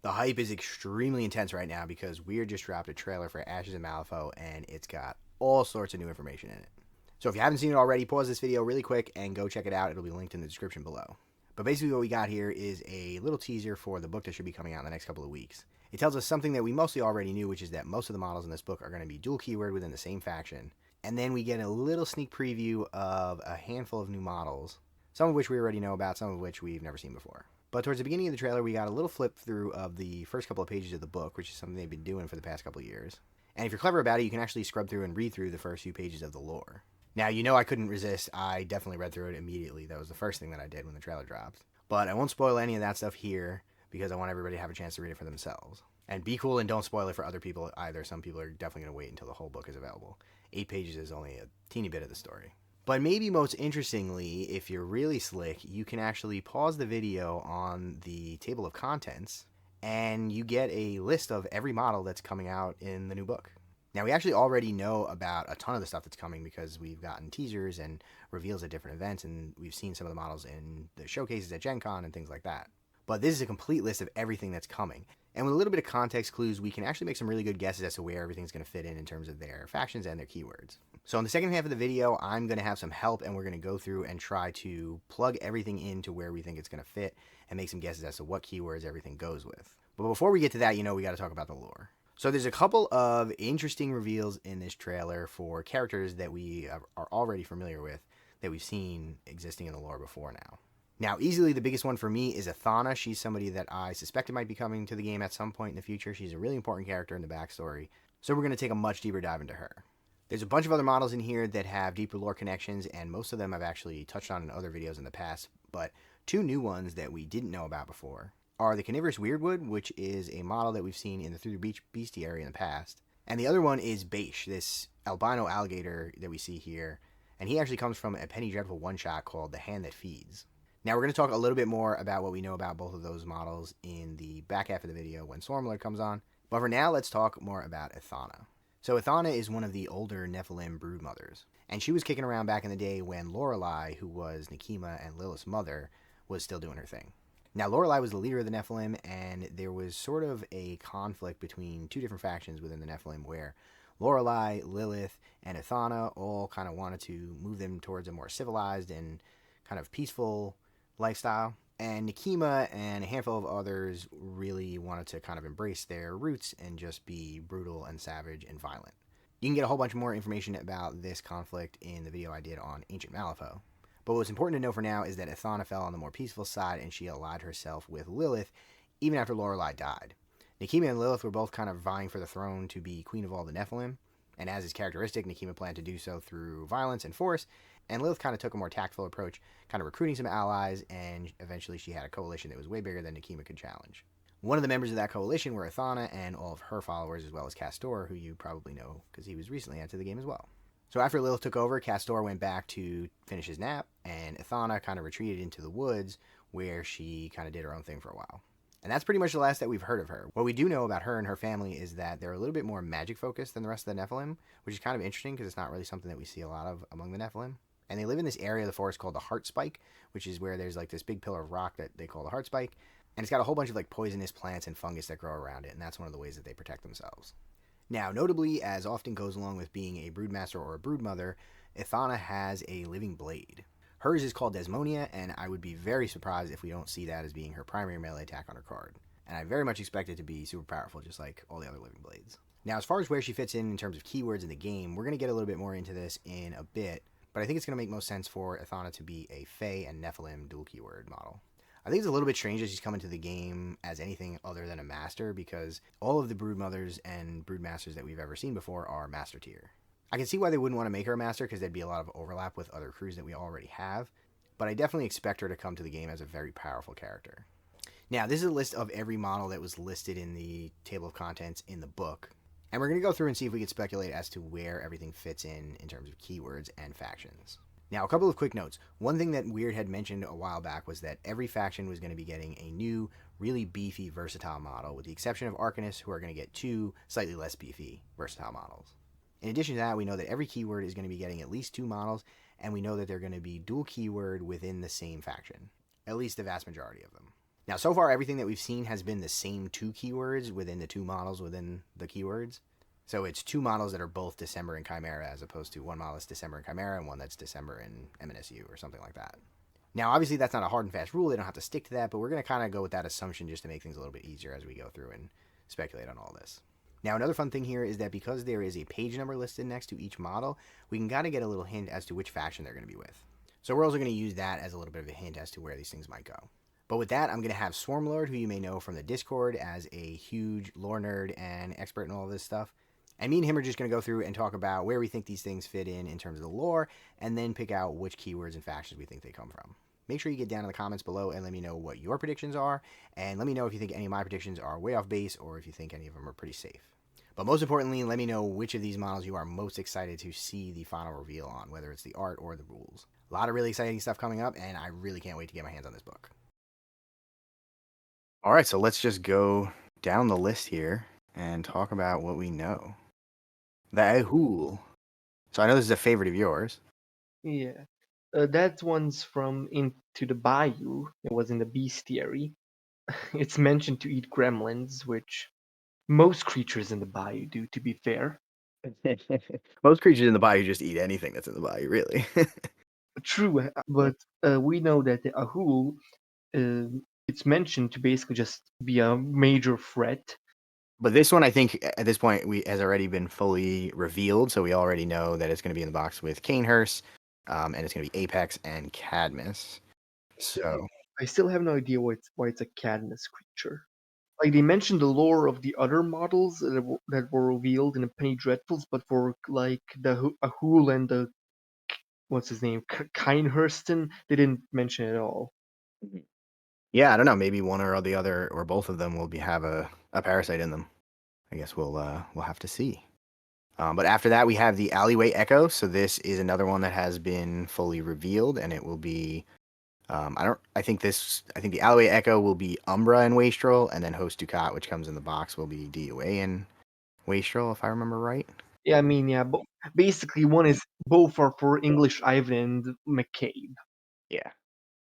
The hype is extremely intense right now because Wyrd just dropped a trailer for Ashes of Malifaux, and it's got all sorts of new information in it. So if you haven't seen it already, pause this video really quick and go check it out. It'll be linked in the description below. But basically what we got here is a little teaser for the book that should be coming out in the next couple of weeks. It tells us something that we mostly already knew, which is that most of the models in this book are going to be dual keyword within the same faction. And then we get a little sneak preview of a handful of new models, some of which we already know about, some of which we've never seen before. But towards the beginning of the trailer, we got a little flip through of the first couple of pages of the book, which is something they've been doing for the past couple of years. And if you're clever about it, you can actually scrub through and read through the first few pages of the lore. Now, you know I couldn't resist. I definitely read through it immediately. That was the first thing that I did when the trailer dropped. But I won't spoil any of that stuff here because I want everybody to have a chance to read it for themselves. And be cool and don't spoil it for other people either. Some people are definitely going to wait until the whole book is available. 8 pages is only a teeny bit of the story. But maybe most interestingly, if you're really slick, you can actually pause the video on the table of contents and you get a list of every model that's coming out in the new book. Now, we actually already know about a ton of the stuff that's coming because we've gotten teasers and reveals at different events, and we've seen some of the models in the showcases at Gen Con and things like that. But this is a complete list of everything that's coming. And with a little bit of context clues, we can actually make some really good guesses as to where everything's going to fit in terms of their factions and their keywords. So in the second half of the video, I'm going to have some help, and we're going to go through and try to plug everything into where we think it's going to fit and make some guesses as to what keywords everything goes with. But before we get to that, we got to talk about the lore. So there's a couple of interesting reveals in this trailer for characters that we are already familiar with, that we've seen existing in the lore before now. Now, easily the biggest one for me is Athana. She's somebody that I suspected might be coming to the game at some point in the future. She's a really important character in the backstory, so we're going to take a much deeper dive into her. There's a bunch of other models in here that have deeper lore connections, and most of them I've actually touched on in other videos in the past, but 2 new ones that we didn't know about before are the carnivorous Weirdwood, which is a model that we've seen in the Through the Bestiary in the past, and the other one is Beige, this albino alligator that we see here, and he actually comes from a Penny Dreadful one-shot called The Hand That Feeds. Now, we're going to talk a little bit more about what we know about both of those models in the back half of the video when Stormlord comes on, but for now, let's talk more about Athana. So Athana is one of the older Nephilim broodmothers, and she was kicking around back in the day when Lorelei, who was Nekima and Lilith's mother, was still doing her thing. Now, Lorelei was the leader of the Nephilim, and there was sort of a conflict between 2 different factions within the Nephilim where Lorelei, Lilith, and Athana all kind of wanted to move them towards a more civilized and kind of peaceful lifestyle, and Nekima and a handful of others really wanted to kind of embrace their roots and just be brutal and savage and violent. You can get a whole bunch more information about this conflict in the video I did on Ancient Malifaux. But what's important to know for now is that Athana fell on the more peaceful side, and she allied herself with Lilith even after Lorelei died. Nekima and Lilith were both kind of vying for the throne to be queen of all the Nephilim, and as is characteristic, Nekima planned to do so through violence and force, and Lilith kind of took a more tactful approach, kind of recruiting some allies, and eventually she had a coalition that was way bigger than Nekima could challenge. One of the members of that coalition were Athana and all of her followers, as well as Castor, who you probably know because he was recently added to the game as well. So after Lilith took over, Castor went back to finish his nap, and Athana kind of retreated into the woods where she kind of did her own thing for a while. And that's pretty much the last that we've heard of her. What we do know about her and her family is that they're a little bit more magic focused than the rest of the Nephilim, which is kind of interesting because it's not really something that we see a lot of among the Nephilim. And they live in this area of the forest called the Heart Spike, which is where there's like this big pillar of rock that they call the Heart Spike. And it's got a whole bunch of like poisonous plants and fungus that grow around it, and that's one of the ways that they protect themselves. Now, notably, as often goes along with being a broodmaster or a broodmother, Athana has a living blade. Hers is called Desmonia, and I would be very surprised if we don't see that as being her primary melee attack on her card. And I very much expect it to be super powerful, just like all the other living blades. Now, as far as where she fits in terms of keywords in the game, we're going to get a little bit more into this in a bit, but I think it's going to make most sense for Athana to be a Fae and Nephilim dual keyword model. I think it's a little bit strange that she's coming to the game as anything other than a master, because all of the broodmothers and broodmasters that we've ever seen before are master tier. I can see why they wouldn't want to make her a master, because there'd be a lot of overlap with other crews that we already have, but I definitely expect her to come to the game as a very powerful character. Now, this is a list of every model that was listed in the table of contents in the book, and we're going to go through and see if we can speculate as to where everything fits in terms of keywords and factions. Now, a couple of quick notes. One thing that Wyrd had mentioned a while back was that every faction was going to be getting a new, really beefy, versatile model, with the exception of Arcanists, who are going to get 2 slightly less beefy, versatile models. In addition to that, we know that every keyword is going to be getting at least 2 models, and we know that they're going to be dual keyword within the same faction. At least the vast majority of them. Now, so far, everything that we've seen has been the same 2 keywords within the 2 models within the keywords. So it's 2 models that are both December and Chimera, as opposed to 1 model that's December and Chimera and one that's December and MNSU or something like that. Now, obviously, that's not a hard and fast rule. They don't have to stick to that, but we're going to kind of go with that assumption just to make things a little bit easier as we go through and speculate on all this. Now, another fun thing here is that because there is a page number listed next to each model, we can kind of get a little hint as to which faction they're going to be with. So we're also going to use that as a little bit of a hint as to where these things might go. But with that, I'm going to have Swarmlord, who you may know from the Discord as a huge lore nerd and expert in all this stuff. And me and him are just going to go through and talk about where we think these things fit in terms of the lore, and then pick out which keywords and factions we think they come from. Make sure you get down in the comments below and let me know what your predictions are, and let me know if you think any of my predictions are way off base or if you think any of them are pretty safe. But most importantly, let me know which of these models you are most excited to see the final reveal on, whether it's the art or the rules. A lot of really exciting stuff coming up, and I really can't wait to get my hands on this book. All right, so let's just go down the list here and talk about what we know. The Ahul. So I know this is a favorite of yours. Yeah. That one's from Into the Bayou. It was in the bestiary. It's mentioned to eat gremlins, which most creatures in the bayou do, to be fair. Most creatures in the bayou just eat anything that's in the bayou, really. True, but we know that the Ahul, it's mentioned to basically just be a major threat. But this one, I think, at this point, has already been fully revealed, so we already know that it's going to be in the box with Canehurst, and it's going to be Apex and Cadmus. So I still have no idea why it's a Cadmus creature. Like they mentioned the lore of the other models that were revealed in the Penny Dreadfuls, but for like the Ahul and the what's his name, Kinehursten, they didn't mention it at all. yeah, I don't know. Maybe one or the other or both of them will have a parasite in them. I guess we'll have to see. But after that, we have the Alleyway Echo. So this is another one that has been fully revealed, and it will be. I think the Alleyway Echo will be Umbra and Wastrel, and then Host Ducat, which comes in the box, will be DOA and Wastrel, if I remember right. Yeah, I mean, yeah, but basically one is both are for English Ivan and McCabe. Yeah.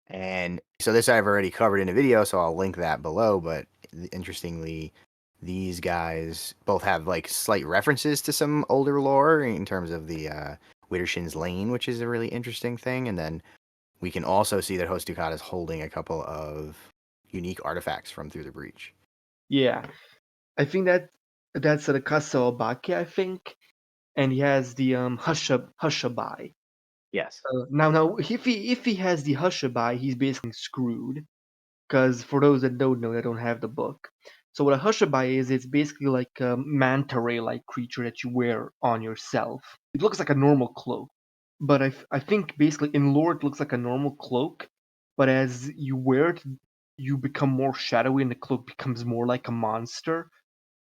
And so this I've already covered in a video, so I'll link that below. But interestingly, these guys both have like slight references to some older lore in terms of the Widdershin's Lane, which is a really interesting thing. And then we can also see that Host Ducat is holding a couple of unique artifacts from Through the Breach. Yeah, I think that's the Casa Obake, I think, and he has the Hushabai. Yes. Now, if he has the Hushabai, he's basically screwed. Because for those that don't know, that don't have the book. So what a Hushabai is, it's basically like a manta ray-like creature that you wear on yourself. It looks like a normal cloak, but I think basically in lore it looks like a normal cloak, but as you wear it, you become more shadowy and the cloak becomes more like a monster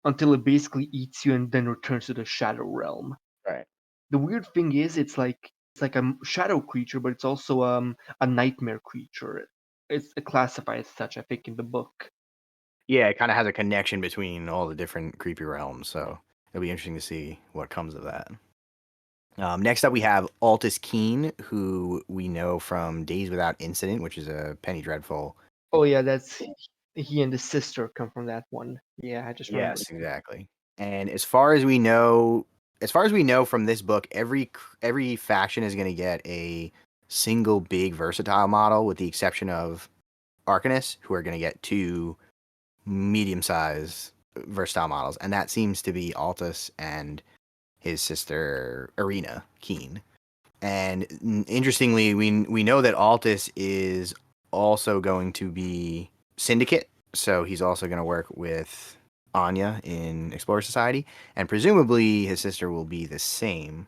until it basically eats you and then returns to the shadow realm. Right. The weird thing is, it's like a shadow creature, but it's also a nightmare creature. It's classified as such, I think, in the book. Yeah, it kind of has a connection between all the different creepy realms, so it'll be interesting to see what comes of that. Next up, we have Altus Keen, who we know from Days Without Incident, which is a Penny Dreadful. Oh yeah, that's he and his sister come from that one. Yeah, I just remembered. Yes, exactly. And as far as we know from this book, every faction is going to get a single big versatile model, with the exception of Arcanus, who are going to get 2 medium-sized versatile models, and that seems to be Altus and his sister Arena Keen. And interestingly, we know that Altus is also going to be Syndicate, so he's also going to work with Anya in Explorer Society, and presumably his sister will be the same.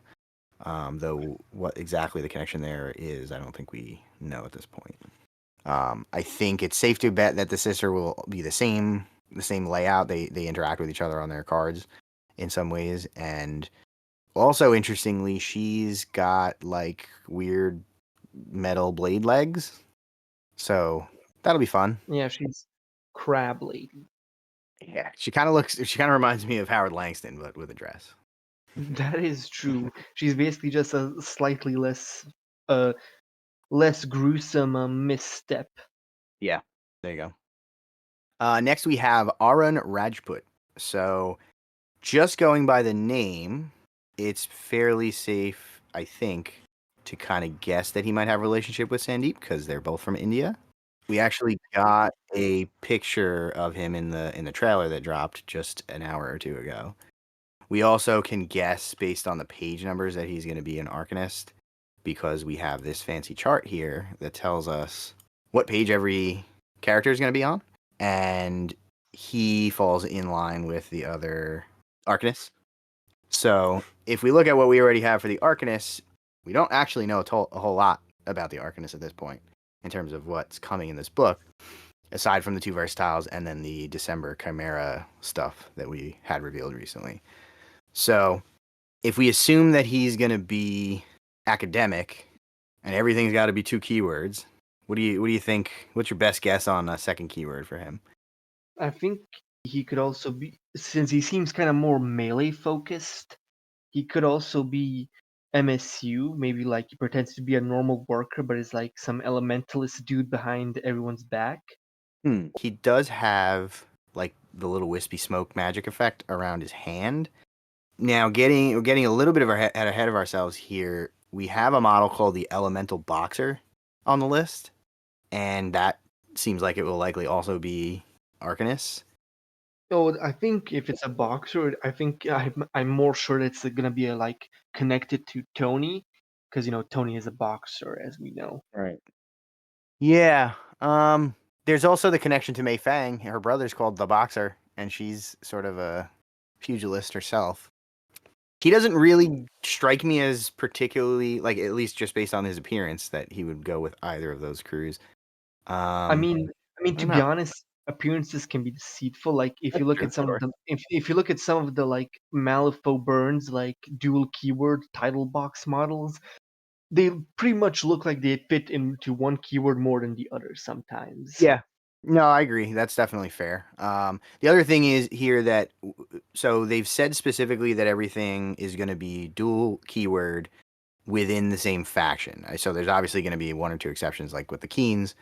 Though what exactly the connection there is, I don't think we know at this point. I think it's safe to bet that the sister will be the same layout. They interact with each other on their cards in some ways, and also, interestingly, she's got like weird metal blade legs. So that'll be fun. Yeah, she's Crab Lady. Yeah. She kind of reminds me of Howard Langston, but with a dress. That is true. She's basically just a slightly uh less gruesome misstep. Yeah. There you go. Next, we have Arun Rajput. So, just going by the name, it's fairly safe, I think, to kind of guess that he might have a relationship with Sandeep because they're both from India. We actually got a picture of him in the trailer that dropped just an hour or two ago. We also can guess based on the page numbers that he's going to be an Arcanist because we have this fancy chart here that tells us what page every character is going to be on, and he falls in line with the other Arcanists. So if we look at what we already have for the Arcanists, we don't actually know a whole lot about the Arcanists at this point in terms of what's coming in this book, aside from the two Versatiles and then the December Chimera stuff that we had revealed recently. So if we assume that he's going to be academic and everything's got to be two keywords, what do you think? What's your best guess on a second keyword for him? I think he could also be, since he seems kind of more melee focused, he could also be MSU. Maybe like he pretends to be a normal worker, but is like some elementalist dude behind everyone's back. He does have like the little wispy smoke magic effect around his hand. Now, we're getting a little bit of ahead of ourselves here. We have a model called the Elemental Boxer on the list, and that seems like it will likely also be Arcanist. So I think if it's a boxer, I think I'm more sure it's gonna be like connected to Tony, because Tony is a boxer, as we know. Right. Yeah. There's also the connection to Mei Fang. Her brother's called the Boxer, and she's sort of a pugilist herself. He doesn't really strike me as particularly, like, at least just based on his appearance, that he would go with either of those crews. I mean, I to don't be know. honest, appearances can be deceitful. Like if you That's look true. at some of Sure. the if you look at some of the like Malifaux Burns like dual keyword title box models, they pretty much look like they fit into one keyword more than the other sometimes. Yeah. No, I agree. That's definitely fair. The other thing is here that so they've said specifically that everything is going to be dual keyword within the same faction. So there's obviously going to be one or two exceptions, like with the Keens,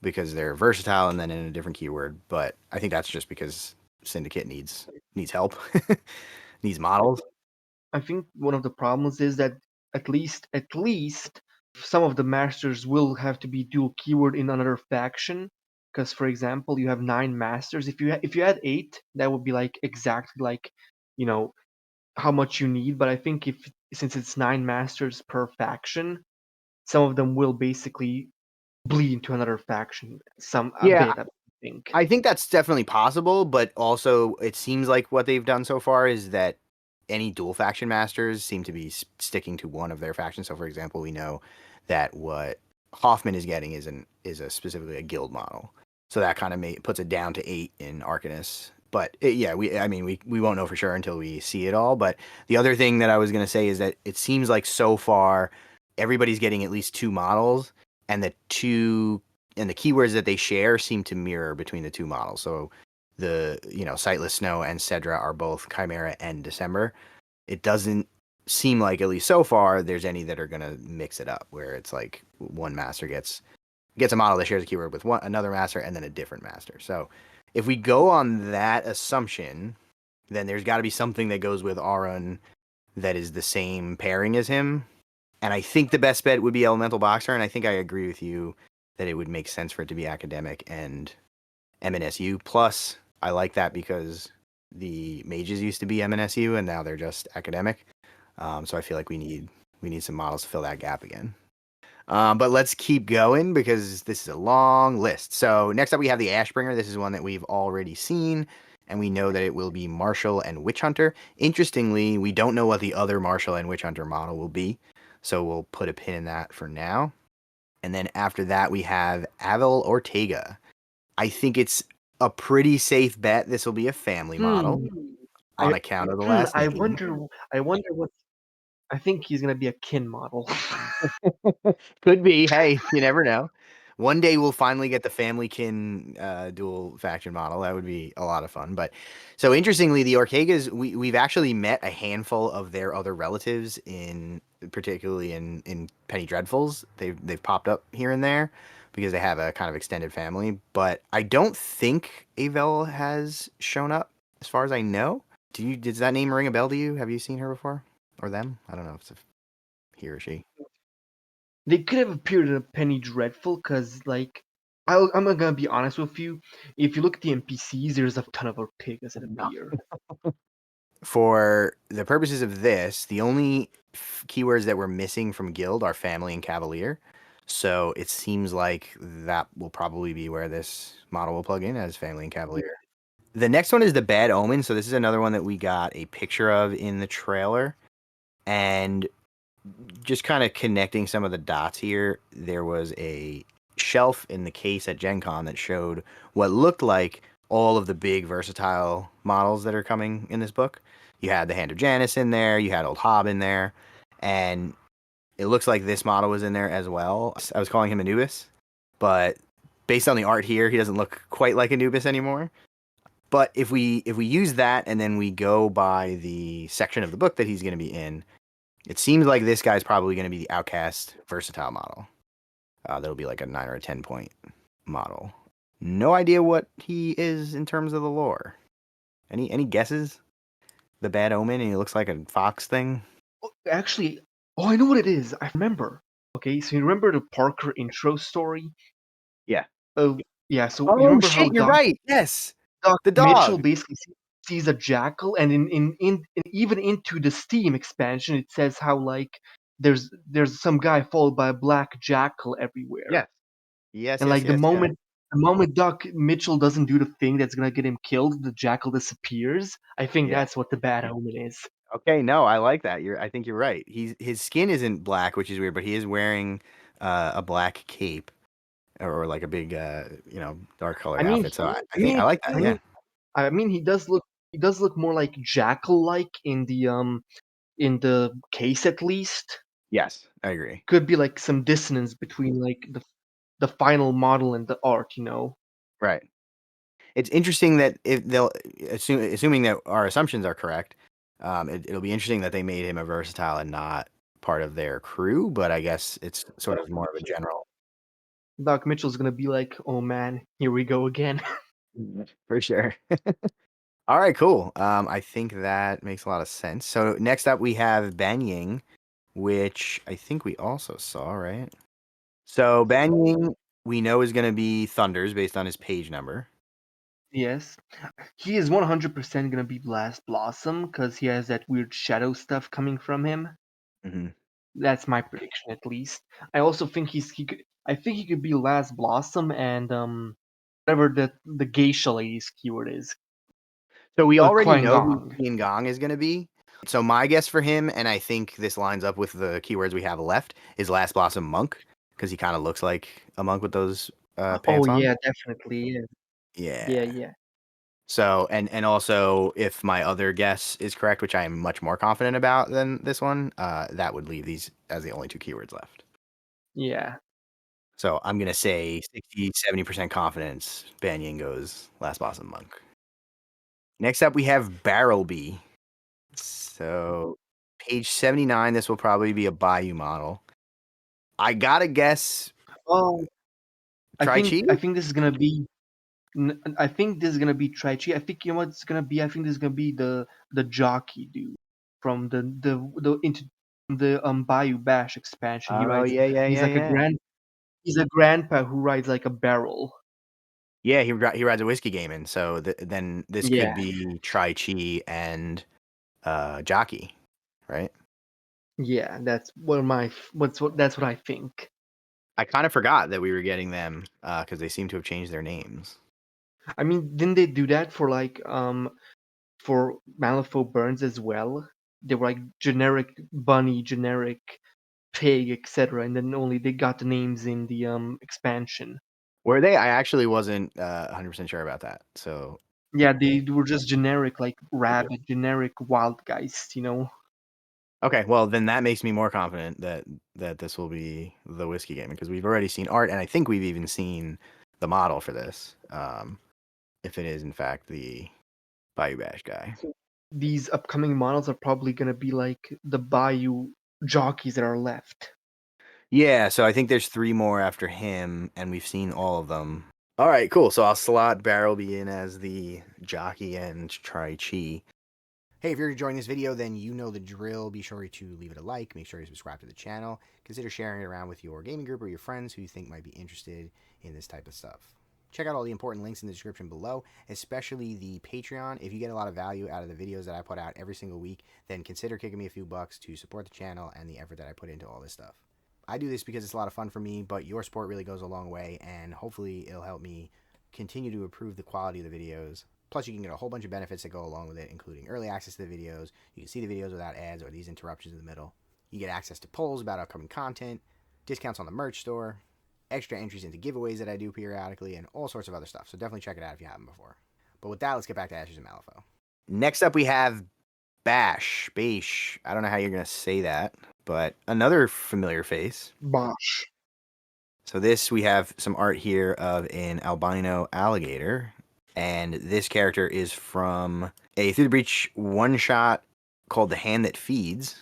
because they're versatile and then in a different keyword. But I think that's just because Syndicate needs help, needs models. I think one of the problems is that at least some of the masters will have to be dual keyword in another faction. Because for example, you have 9 masters. If you had 8, that would be like exactly like you know how much you need. But I think if since it's 9 masters per faction, some of them will basically bleed into another faction. Some a Yeah, bit, I think. I think that's definitely possible, but also it seems like what they've done so far is that any dual faction masters seem to be sticking to one of their factions. So, for example, we know that what Hoffman is getting is a specifically a guild model. So that kind of puts it down to 8 in Arcanus. But yeah, we won't know for sure until we see it all. But the other thing that I was going to say is that it seems like so far everybody's getting at least 2 models, and the keywords that they share seem to mirror between the 2 models. So Sightless Snow and Cedra are both Chimera and December. It doesn't seem like, at least so far, there's any that are gonna mix it up, where it's like one master gets a model that shares a keyword with another master and then a different master. So if we go on that assumption, then there's got to be something that goes with Arun that is the same pairing as him. And I think the best bet would be Elemental Boxer, and I think I agree with you that it would make sense for it to be academic and MNSU. Plus, I like that because the mages used to be MNSU and now they're just academic. So I feel like we need some models to fill that gap again. But let's keep going because this is a long list. So next up we have the Ashbringer. This is one that we've already seen, and we know that it will be Marshall and Witch Hunter. Interestingly, we don't know what the other Marshall and Witch Hunter model will be, so we'll put a pin in that for now. And then after that we have Avel Ortega. I think it's a pretty safe bet this will be a family model Hmm. on I account of the last I name. wonder. I wonder what. I think he's gonna be a kin model. Could be. Hey, you never know. One day we'll finally get the family dual faction model. That would be a lot of fun. But so interestingly, the Ortegas, we've actually met a handful of their other relatives particularly in Penny Dreadfuls. They've popped up here and there. because they have a kind of extended family. But I don't think Avell has shown up, as far as I know. Does that name ring a bell to you? Have you seen her before? Or them? I don't know if it's he or she. They could have appeared in a Penny Dreadful, because, like, I'm gonna be honest with you. If you look at the NPCs, there's a ton of Ortegas that appear. For the purposes of this, the only keywords that we're missing from guild are family and cavalier. So it seems like that will probably be where this model will plug in as family and cavalier. The next one is the Bad Omen. So this is another one that we got a picture of in the trailer. And just kind of connecting some of the dots here, there was a shelf in the case at Gen Con that showed what looked like all of the big versatile models that are coming in this book. You had the Hand of Janus in there, you had Old Hob in there, and it looks like this model was in there as well. I was calling him Anubis, but based on the art here, he doesn't look quite like Anubis anymore. But if we use that and then we go by the section of the book that he's going to be in, it seems like this guy's probably going to be the Outcast versatile model. That'll be like a 9 or a 10 point model. No idea what he is in terms of the lore. Any guesses? The Bad Omen, and he looks like a fox thing. Actually, I know what it is. I remember. Okay, so you remember the Parker intro story? Yeah. Oh, yeah. So you Oh remember how shit! You're right. Yes, Doc the Mitchell dog. basically sees a jackal, and even into the Steam expansion, it says how, like, there's some guy followed by a black jackal everywhere, Yes. Yes. and, Yes. like, the Yes. Yes. moment Doc Mitchell doesn't do the thing that's gonna get him killed, the jackal disappears. I think Yeah. that's what the Bad Omen is. Okay. No, I like that. I think you're right. His skin isn't black, which is weird, but he is wearing a black cape or like a big dark I colored mean, outfit. So I mean, I like that. I Yeah. mean, I mean, he does look more like jackal-like in the case, at least. Yes, I agree. Could be like some dissonance between, like, the final model and the art, you know. Right. It's interesting that if they'll assuming that our assumptions are correct, it'll be interesting that they made him a versatile and not part of their crew. But I guess it's sort of more of a general. Doc Mitchell's gonna be like, "Oh man, here we go again." For sure. All right, cool. I think that makes a lot of sense. So next up we have Banying, which I think we also saw, right? So Banying we know is going to be Thunders based on his page number. Yes, he is 100% gonna be Blast Blossom because he has that weird shadow stuff coming from him. Hmm. That's my prediction, at least. I also think he could. I think he could be Last Blossom and whatever the geisha lady's keyword is. So we already Qui know who Gong. Qian Gong is going to be. So my guess for him, and I think this lines up with the keywords we have left, is Last Blossom Monk, because he kind of looks like a monk with those Oh pants on. yeah, definitely. Yeah, yeah, Yeah. yeah. So and also if my other guess is correct, which I am much more confident about than this one, that would leave these as the only two keywords left. Yeah. So I'm gonna say 60-70% confidence Banyan goes Last Blossom Monk. Next up we have Barrelby. So page 79, this will probably be a Bayou model. I gotta guess Oh, Try Chi? I think this is gonna be. I think this is gonna be Traichi. I think, you know what it's gonna be. I think this is gonna be the jockey dude from the into the Bayou Bash expansion. He Oh rides. yeah, yeah, He's yeah, like a yeah. He's a grandpa who rides like a barrel. Yeah, he rides a whiskey gaming, so then this could Yeah, be Try Chi and Jockey, right? yeah. That's what I think. I kind of forgot that we were getting them because they seem to have changed their names. I mean, didn't they do that for Malifaux Burns as well? They were like generic bunny, generic pig, etc., and then only they got the names in the expansion. Were they? I actually wasn't 100% sure about that. So Yeah, they were just generic, like rabbit, generic wild geist, you know. okay, well then that makes me more confident that this will be the whiskey gaming because we've already seen art and I think we've even seen the model for this. If it is in fact the Bayou Bash guy. These upcoming models are probably gonna be like the Bayou jockeys that are left. Yeah, so I think there's 3 more after him, and we've seen all of them. All right, cool. So I'll slot Barrelby in as the jockey and try Chi. Hey, if you're enjoying this video, then you know the drill. Be sure to leave it a like. Make sure you subscribe to the channel. Consider sharing it around with your gaming group or your friends who you think might be interested in this type of stuff. Check out all the important links in the description below, especially the Patreon. If you get a lot of value out of the videos that I put out every single week, then consider kicking me a few bucks to support the channel and the effort that I put into all this stuff. I do this because it's a lot of fun for me, but your support really goes a long way, and hopefully it'll help me continue to improve the quality of the videos. Plus, you can get a whole bunch of benefits that go along with it, including early access to the videos. You can see the videos without ads or these interruptions in the middle. You get access to polls about upcoming content, discounts on the merch store, extra entries into giveaways that I do periodically, and all sorts of other stuff. So definitely check it out if you haven't before. But with that, let's get back to Ashes of Malifaux. Next up, we have Bash. I don't know how you're going to say that, but another familiar face. Bosh. So this, we have some art here of an albino alligator. And this character is from a Through the Breach one-shot called The Hand That Feeds.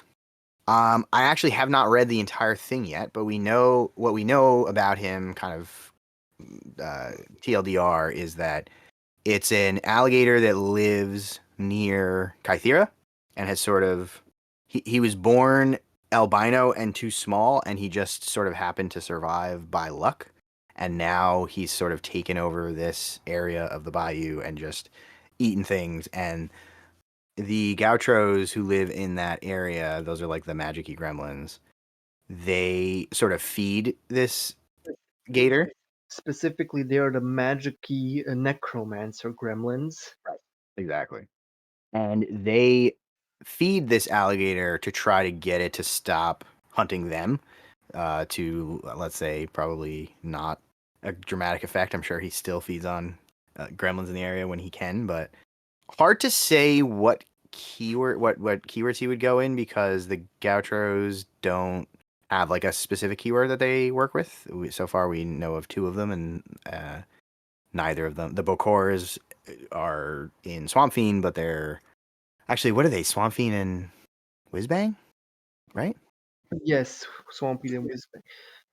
I actually have not read the entire thing yet, but we know what we know about him, kind of TLDR, is that it's an alligator that lives near Kythera and has sort of... He was born albino and too small, and he just sort of happened to survive by luck. And now he's sort of taken over this area of the bayou and just eaten things. And the Gauchos who live in that area, those are like the magic-y gremlins, they sort of feed this gator. Specifically, they are the magic-y necromancer gremlins. Right. Exactly. And they feed this alligator to try to get it to stop hunting them, to, let's say, probably not a dramatic effect. I'm sure he still feeds on gremlins in the area when he can, but hard to say what keywords he would go in, because the Gauchos don't have like a specific keyword that they work with. So far, we know of 2 of them, and neither of them. The Bokors are in Swamp Fiend, but they're actually, what are they? Swamp Fiend and Whizbang, right? Yes, Swampy and Whizbang.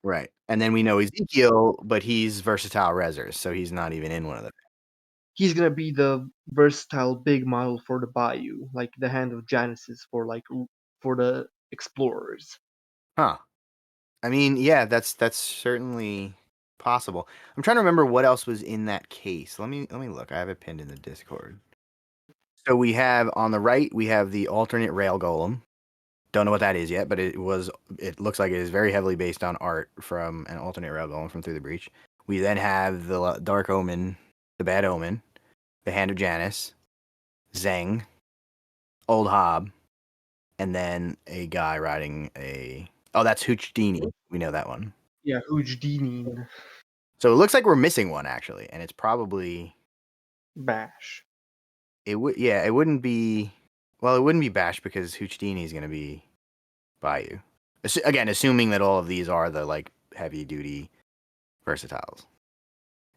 Right. And then we know Ezekiel, but he's versatile rezzers, so he's not even in one of them. He's gonna be the versatile big model for the Bayou, like the Hand of Genesis for the explorers. Huh. I mean, yeah, that's certainly possible. I'm trying to remember what else was in that case. Let me look. I have it pinned in the Discord. So we have on the right, we have the alternate rail golem. Don't know what that is yet, but it looks like it is very heavily based on art from an alternate rail golem from Through the Breach. We then have the Dark Omen, the Bad Omen, the Hand of Janus, Zeng, Old Hob, and then a guy riding a... Oh, that's Hoochdini. We know that one. Yeah, Hoochdini. So it looks like we're missing one, actually, and it's probably... Bash. It wouldn't be... Well, it wouldn't be Bash, because Hoochdini is going to be Bayou. Again, assuming that all of these are the, like, heavy-duty versatiles.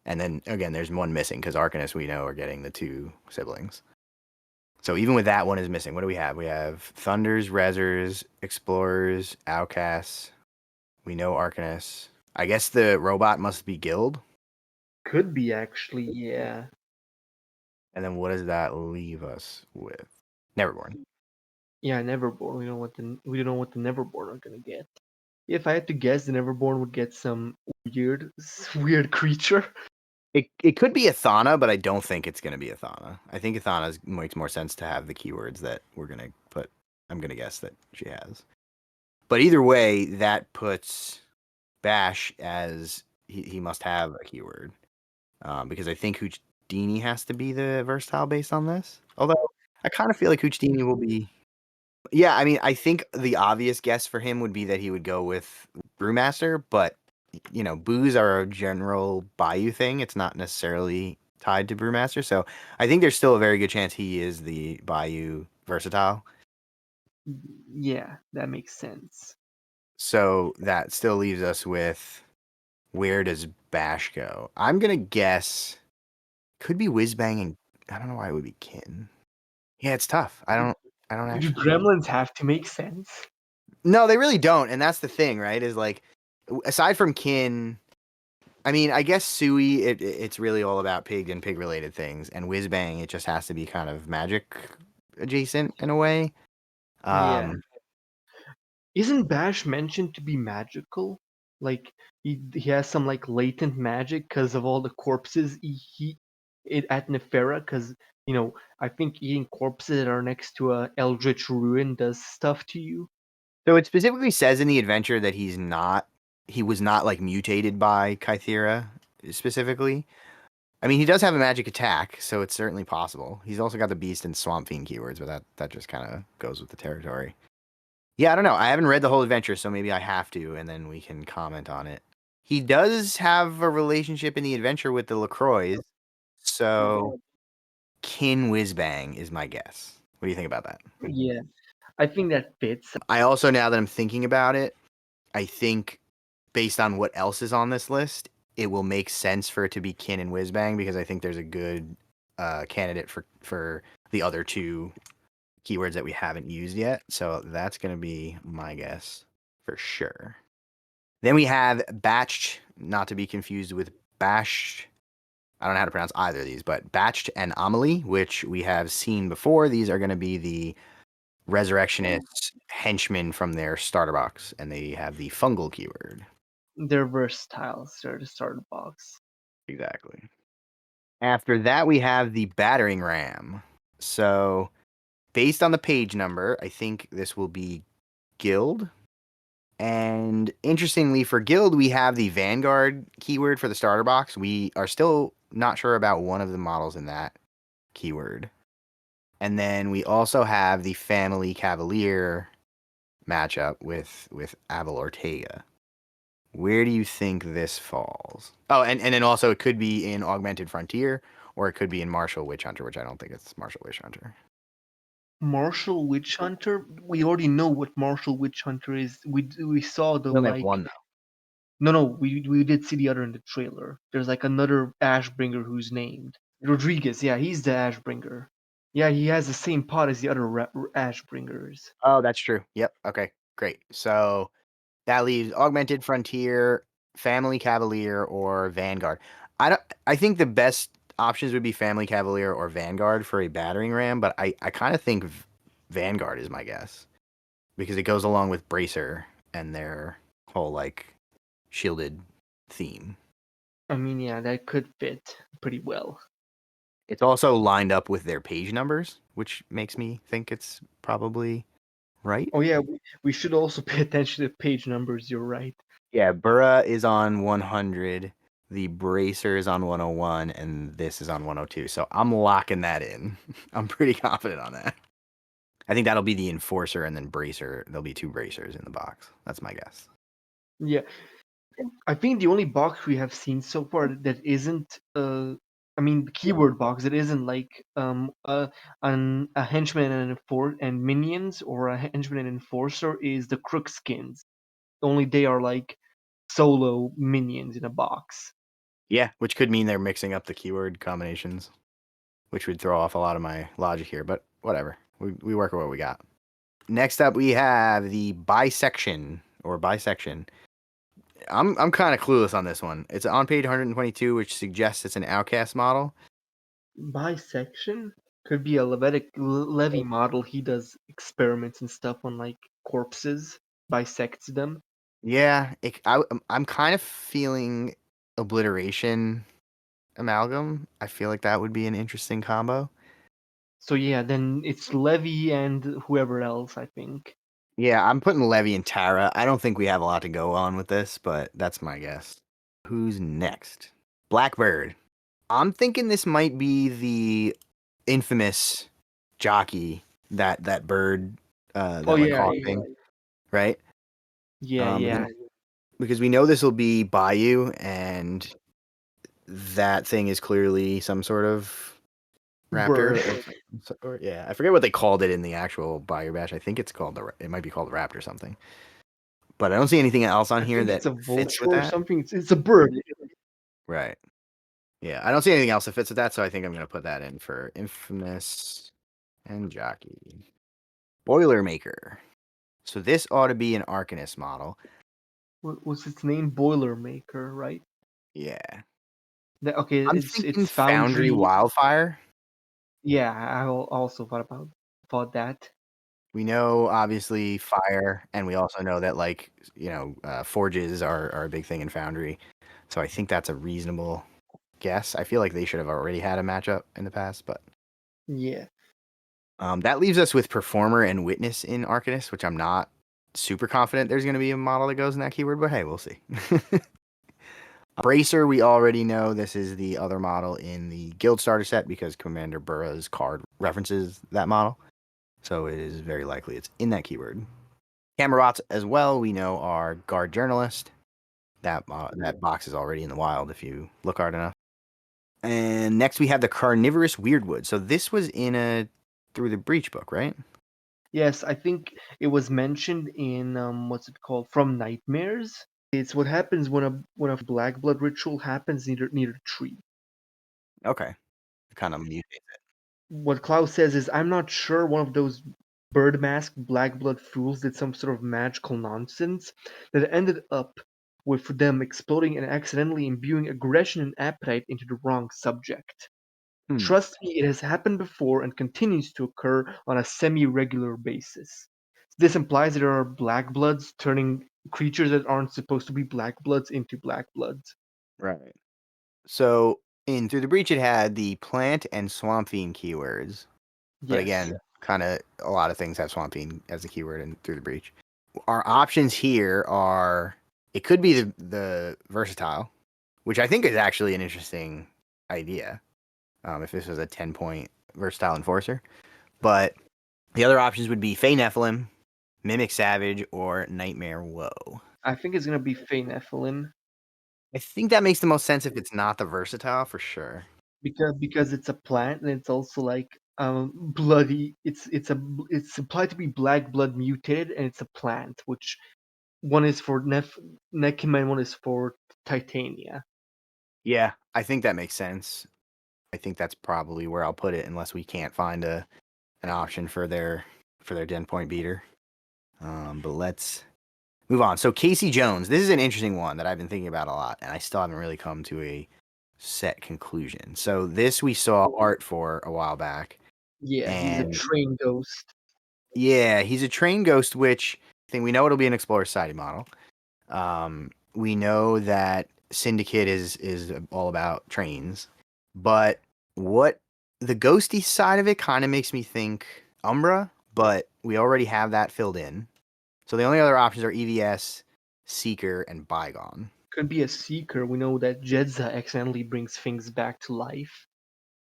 And then, again, there's one missing, because Arcanist, we know, are getting the 2 siblings. So even with that one is missing, what do we have? We have Thunders, Rezzers, Explorers, Outcasts. We know Arcanist. I guess the robot must be Guild. Could be, actually, yeah. And then what does that leave us with? Neverborn. Yeah, Neverborn. We don't know what the Neverborn are gonna get. If I had to guess, the Neverborn would get some weird creature. It could be Athana, but I don't think it's going to be Athana. I think Athana makes more sense to have the keywords that we're going to put. I'm going to guess that she has. But either way, that puts Bash as he must have a keyword. Because I think Hoochdini has to be the versatile based on this. Although I kind of feel like Hoochdini will be... Yeah, I mean, I think the obvious guess for him would be that he would go with Brewmaster, but, you know, boos are a general Bayou thing. It's not necessarily tied to Brewmaster, so I think there's still a very good chance he is the Bayou versatile. Yeah, that makes sense. So that still leaves us with, where does Bash go? I'm going to guess, could be Whizbang, and I don't know why it would be Kin. Yeah, it's tough. I don't Do actually... gremlins have to make sense? No, they really don't, and that's the thing, right? Is like, aside from kin, I mean, I guess Sui, it's really all about pig and pig related things, and Whiz Bang, it just has to be kind of magic adjacent in a way. Yeah. Um, Isn't Bash mentioned to be magical? Like he has some like latent magic because of all the corpses at Nefera. Because I think eating corpses that are next to a eldritch ruin does stuff to you. so it specifically says in the adventure that he was not like mutated by Kythera specifically. I mean, he does have a magic attack, so it's certainly possible. He's also got the beast and swamp fiend keywords, but that just kind of goes with the territory. Yeah, I don't know. I haven't read the whole adventure, so maybe I have to, and then we can comment on it. He does have a relationship in the adventure with the LaCroix, so Kin Whizbang is my guess. What do you think about that? Yeah, I think that fits. I also, now that I'm thinking about it, I think based on what else is on this list, it will make sense for it to be Kin and Whizbang because I think there's a good candidate for the other two keywords that we haven't used yet. So that's going to be my guess for sure. Then we have Batched, not to be confused with Bashed. I don't know how to pronounce either of these, but Batched and Amelie, which we have seen before. These are going to be the Resurrectionists henchmen from their starter box, and they have the fungal keyword. They're versatile. They're the starter box. Exactly. After that, we have the battering ram. So, based on the page number, I think this will be guild. And interestingly, for guild, we have the Vanguard keyword for the starter box. We are still not sure about one of the models in that keyword. And then we also have the Family Cavalier matchup with Abel Ortega. Where do you think this falls? Oh, and then also it could be in Augmented Frontier, or it could be in Martial Witch Hunter, which I don't think it's Martial Witch Hunter. Martial Witch Hunter. We already know what Martial Witch Hunter is. We saw the We only have like. one though. No, we did see the other in the trailer. There's like another Ashbringer who's named Rodriguez. Yeah, he's the Ashbringer. Yeah, he has the same pot as the other Ashbringers. Oh, that's true. Yep. Okay. Great. So that leaves Augmented Frontier, Family Cavalier, or Vanguard. I think the best options would be Family Cavalier or Vanguard for a battering ram, but I kind of think Vanguard is my guess because it goes along with Bracer and their whole like shielded theme. I mean, yeah, that could fit pretty well. It's also lined up with their page numbers, which makes me think it's probably right. Oh yeah, we should also pay attention to page numbers. You're right. Yeah, Burra is on 100, the Bracer is on 101, and this is on 102. So I'm locking that in. I'm pretty confident on that. I think that'll be the Enforcer and then Bracer. There'll be two Bracers in the box. That's my guess. Yeah, I think the only box we have seen so far that isn't I mean the keyword box that isn't like a henchman and minions or a henchman and enforcer is the Crookskins. Only they are like solo minions in a box. Yeah, which could mean they're mixing up the keyword combinations, which would throw off a lot of my logic here, but whatever. We work with what we got. Next up, we have the bisection or bisection. I'm kind of clueless on this one. It's on page 122, which suggests it's an outcast model. Bisection could be a Levy model. He does experiments and stuff on like corpses, bisects them. Yeah, I'm kind of feeling obliteration amalgam. I feel like that would be an interesting combo. So yeah, then it's Levy and whoever else, I think. Yeah, I'm putting Levy and Tara. I don't think we have a lot to go on with this, but that's my guess. Who's next? Blackbird. I'm thinking this might be the infamous jockey that bird Oh that like yeah, hawk thing, right? yeah, yeah. Because we know this will be Bayou, and that thing is clearly some sort of Bird. raptor or yeah, I forget what they called it in the actual Bayou Bash. I think it's called it might be called raptor something. But I don't see anything else on I here think that it's a fits vulture with or that. something. It's a bird. Right. Yeah, I don't see anything else that fits with that, so I think I'm gonna put that in for infamous and jockey. Boilermaker. So this ought to be an Arcanist model. What was its name? Boilermaker, right? Yeah. Okay, I'm it's thinking Foundry Foundry. Wildfire. Yeah, also thought about that. We know obviously fire, and we also know that like forges are a big thing in Foundry. So I think that's a reasonable guess. I feel like they should have already had a matchup in the past, but Yeah. that leaves us with Performer and Witness in Arcanist, which I'm not super confident there's going to be a model that goes in that keyword, but hey, we'll see. Bracer, we already know this is the other model in the Guild Starter set because Commander Burra's card references that model. So it is very likely it's in that keyword. Camerots as well, we know are Guard Journalist. That box is already in the wild if you look hard enough. And next we have the Carnivorous Weirdwood. So this was in a Through the Breach book, right? Yes, I think it was mentioned in what's it called? From Nightmares. It's what happens when a black blood ritual happens near a tree. Okay. Kind of mutate. What Klaus says is, I'm not sure one of those bird masked black blood fools did some sort of magical nonsense that ended up with them exploding and accidentally imbuing aggression and appetite into the wrong subject. Hmm. Trust me, it has happened before and continues to occur on a semi-regular basis. This implies that there are black bloods turning creatures that aren't supposed to be black bloods into black bloods. Right. So in Through the Breach, it had the plant and swamp fiend keywords. But Yes. again, kind of a lot of things have swamp fiend as a keyword in Through the Breach. Our options here are it could be the versatile, which I think is actually an interesting idea. If this was a 10-point versatile enforcer, but the other options would be Fey Nephilim, Mimic Savage, or Nightmare Woe. I think it's gonna be Fey Nephilim I think that makes the most sense if it's not the versatile for sure. because it's a plant and it's also like bloody. It's implied to be black blood mutated and it's a plant, which one is for Nekim and one is for Titania. Yeah, I think that makes sense. I think that's probably where I'll put it, unless we can't find an option for their 10-point beater. But let's move on. So Casey Jones, this is an interesting one that I've been thinking about a lot, and I still haven't really come to a set conclusion. So this we saw art for a while back, Yeah, he's a and train ghost. yeah, he's a train ghost, which I think we know it'll be an Explorer Society model. We know that Syndicate is all about trains, but what the ghosty side of it kind of makes me think Umbra, but we already have that filled in. So the only other options are EVS, Seeker, and Bygone. Could be a seeker. We know that Jedza accidentally brings things back to life.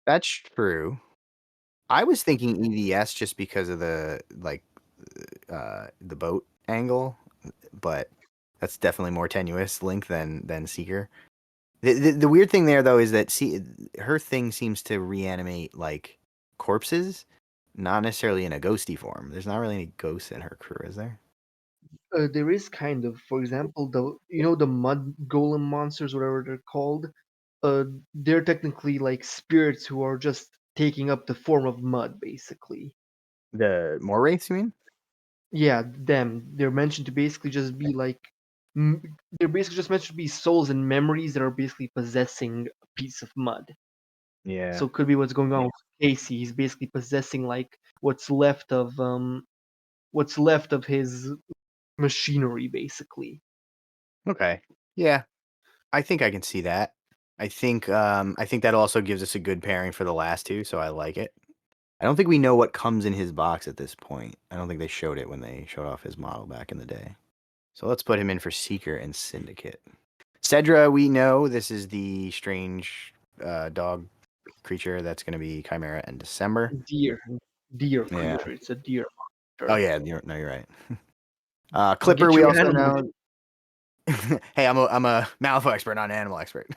That's true. I was thinking EVS just because of the boat angle, but that's definitely more tenuous link than Seeker. The weird thing there though is that her thing seems to reanimate like corpses, not necessarily in a ghosty form. There's not really any ghosts in her crew, is there? There is kind of, for example, the mud golem monsters, whatever they're called. They're technically like spirits who are just taking up the form of mud, basically. The more wraiths, you mean? Yeah, them. They're mentioned to basically just be like, m- they're basically just mentioned to be souls and memories that are basically possessing a piece of mud. Yeah. So it could be what's going on with Casey. He's basically possessing like what's left of his machinery, basically. Okay. Yeah, I think I can see that. I think that also gives us a good pairing for the last two, so I like it. I don't think we know what comes in his box at this point. I don't think they showed it when they showed off his model back in the day. So let's put him in for Seeker and Syndicate. Cedra, we know this is the strange dog creature that's going to be Chimera in December. Deer, deer Yeah. creature. It's a deer Oh monster. yeah, you're right. Clipper, Get we your also animal. know. Hey, I'm a Malifaux expert, not an animal expert.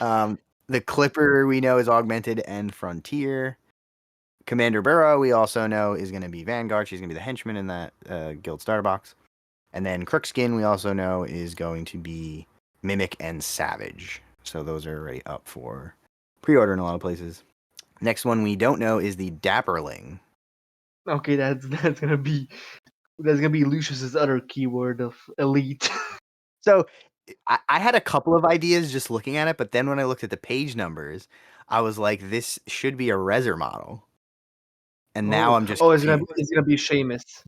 um, the Clipper we know is Augmented and Frontier. Commander Burrow we also know is going to be Vanguard. She's going to be the henchman in that guild starter box. And then Crookskin we also know is going to be Mimic and Savage. So those are already up for pre-order in a lot of places. Next one we don't know is the Dapperling. Okay, that's gonna be That's gonna be Lucius's other keyword of elite. So I had a couple of ideas just looking at it, but then when I looked at the page numbers, I was like, this should be a Reser model. And now Oh, I'm just oh, confused. it's gonna be Seamus.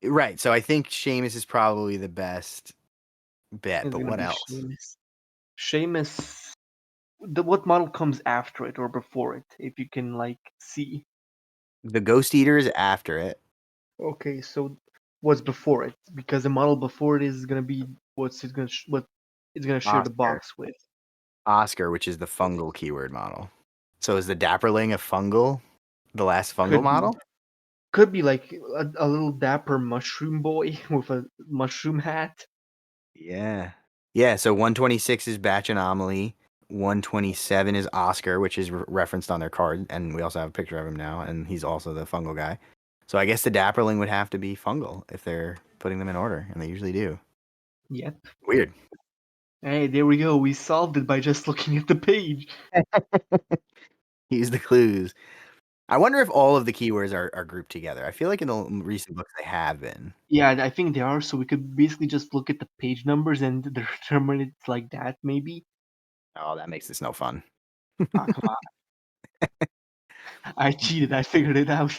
Right. So I think Seamus is probably the best bet, It's but gonna what be else? Seamus. Seamus. What model comes after it or before it? If you can like see. The Ghost Eater is after it. Okay, so what's before it? Because the model before it is gonna be what it's gonna share the Oscar. box with. Oscar, which is the fungal keyword model. So is the Dapperling a fungal? The last fungal Could be. model? Could be like a little dapper mushroom boy with a mushroom hat. Yeah. Yeah, so 126 is Batch Anomaly. 127 is Oscar, which is referenced on their card. And we also have a picture of him now. And he's also the fungal guy. So I guess the Dapperling would have to be fungal if they're putting them in order. And they usually do. Yep. Weird. Hey, there we go. We solved it by just looking at the page. Use the clues. I wonder if all of the keywords are grouped together. I feel like in the recent books they have been. Yeah, I think they are. So we could basically just look at the page numbers and determine it like that, maybe. Oh, that makes this no fun. Ah, come on. I cheated. I figured it out.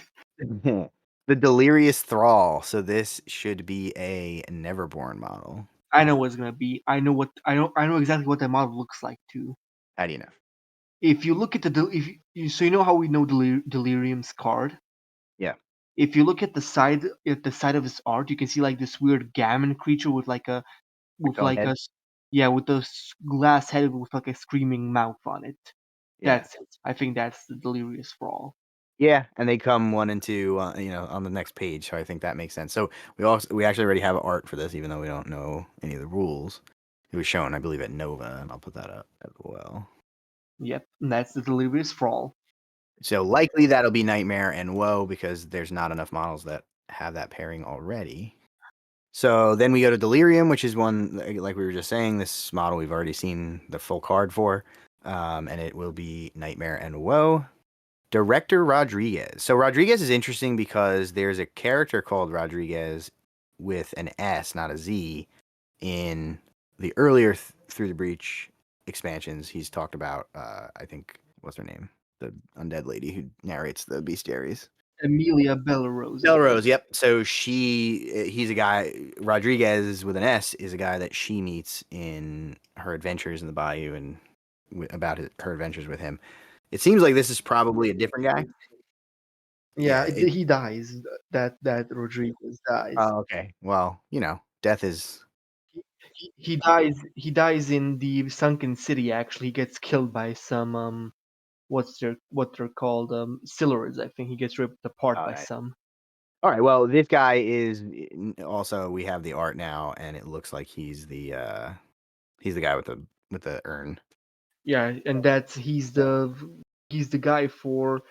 The Delirious Thrall. So this should be a Neverborn model. I know what it's gonna be. I know exactly what that model looks like too. How do you know? If you look at if you, so you know how we know Delirium's card. Yeah. If you look at the side of his art, you can see like this weird gammon creature The with cone like head? yeah, with a glass head with like a screaming mouth on it. Yeah. That's it. I think that's the Delirious Brawl. Yeah, and they come 1 and 2, on the next page. So I think that makes sense. So we actually already have art for this, even though we don't know any of the rules. It was shown, I believe, at Nova, and I'll put that up as well. Yep, and that's the Delirious Brawl. So likely that'll be Nightmare and Woe because there's not enough models that have that pairing already. So then we go to Delirium, which is one, like we were just saying, this model we've already seen the full card for, and it will be Nightmare and Woe. Director Rodriguez. So Rodriguez is interesting because there's a character called Rodriguez with an S, not a Z, in the earlier Through the Breach expansions. He's talked about, I think, what's her name? The undead lady who narrates the bestiaries. Amelia Bellerose, I think. Belrose, yep. So he's a guy, Rodriguez with an S is a guy that she meets in her adventures in the bayou and about her adventures with him. It seems like this is probably a different guy. Yeah, Yeah. he dies. That Rodriguez dies. Oh, okay. Well, death is. He dies. He dies in the sunken city. Actually, he gets killed by some what they're called Silurids. I think he gets ripped apart All by right. some. All right. Well, this guy is also. We have the art now, and it looks like he's the guy with the urn, Yeah, and that's he's the guy for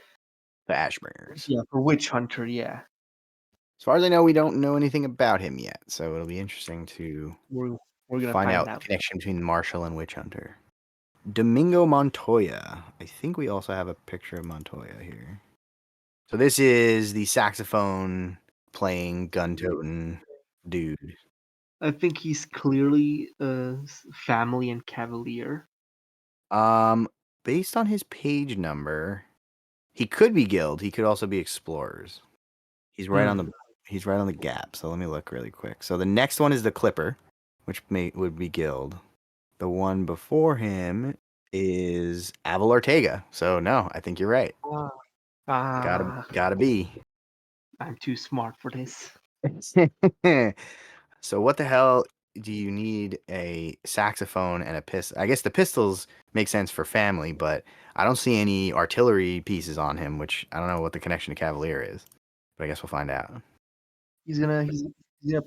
the Ashbringers. yeah for Witch Hunter. Yeah, As far as I know, we don't know anything about him yet, so it'll be interesting to we're we're gonna find find out the out. connection between Marshall and Witch Hunter. Domingo Montoya. I think we also have a picture of Montoya here. So this is the saxophone playing, gun toting dude. I think he's clearly family and cavalier. Um, Based on his page number, he could be guild. He could also be explorers. He's right on Hmm. the he's right on the gap. So let me look really quick. So the next one is the Clipper, which would be guild. The one before him is Aval Ortega. So no, I think you're right. Ah, Gotta ah, gotta be. I'm too smart for this. So what the hell do you need a saxophone and a pistol? I guess the pistols make sense for family, but I don't see any artillery pieces on him, which I don't know what the connection to Cavalier is. But I guess we'll find out. He's gonna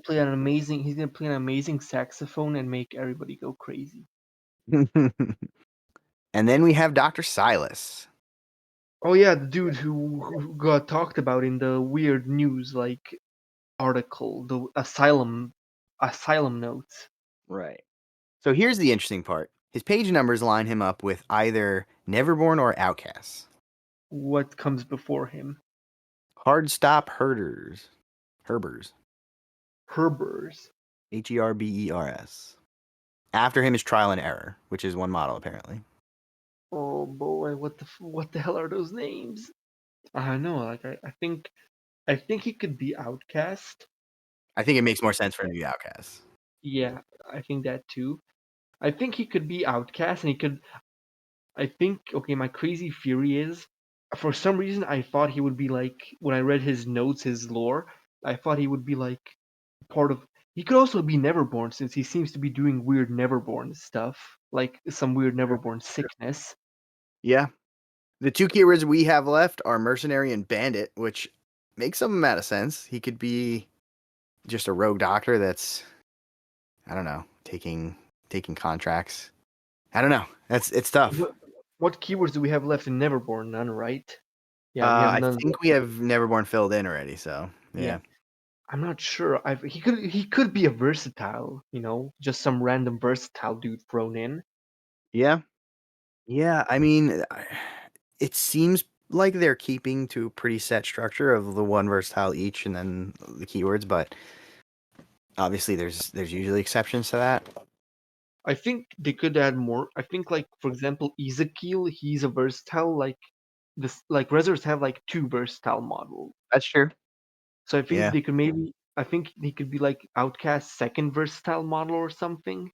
play an amazing saxophone and make everybody go crazy. And then we have Dr. Silas. Oh yeah, the dude who got talked about in the weird news like article, the asylum notes. Right. So here's the interesting part. His page numbers line him up with either Neverborn or Outcasts. What comes before him? Hard stop herders. Herbers. Herbers. Herbers. After him is Trial and Error, which is one model apparently. Oh boy, what the hell are those names? I don't know. Like I think he could be Outcast. I think it makes more sense for him to be Outcast. Yeah, I think that too. I think he could be Outcast, and he could. I think okay. My crazy theory is, for some reason, I thought he would be like when I read his notes, his lore. I thought he would be like part of. He could also be Neverborn since he seems to be doing weird Neverborn stuff, like some weird Neverborn sickness. Yeah. The two keywords we have left are Mercenary and Bandit, which makes some amount of sense. He could be just a rogue doctor that's, I don't know, taking contracts. I don't know. It's tough. What keywords do we have left in Neverborn? None, right? Yeah, we have I none. think we have Neverborn filled in already, so Yeah, yeah. I'm not sure. He could be a versatile, just some random versatile dude thrown in. Yeah. Yeah, I mean, it seems like they're keeping to a pretty set structure of the one versatile each and then the keywords, but obviously there's usually exceptions to that. I think they could add more. I think, like for example, Ezekiel, he's a versatile. Like this, like Rezzers have like two versatile models. That's true. So I think Yeah. they could maybe. I think he could be like Outcast's second versatile model or something.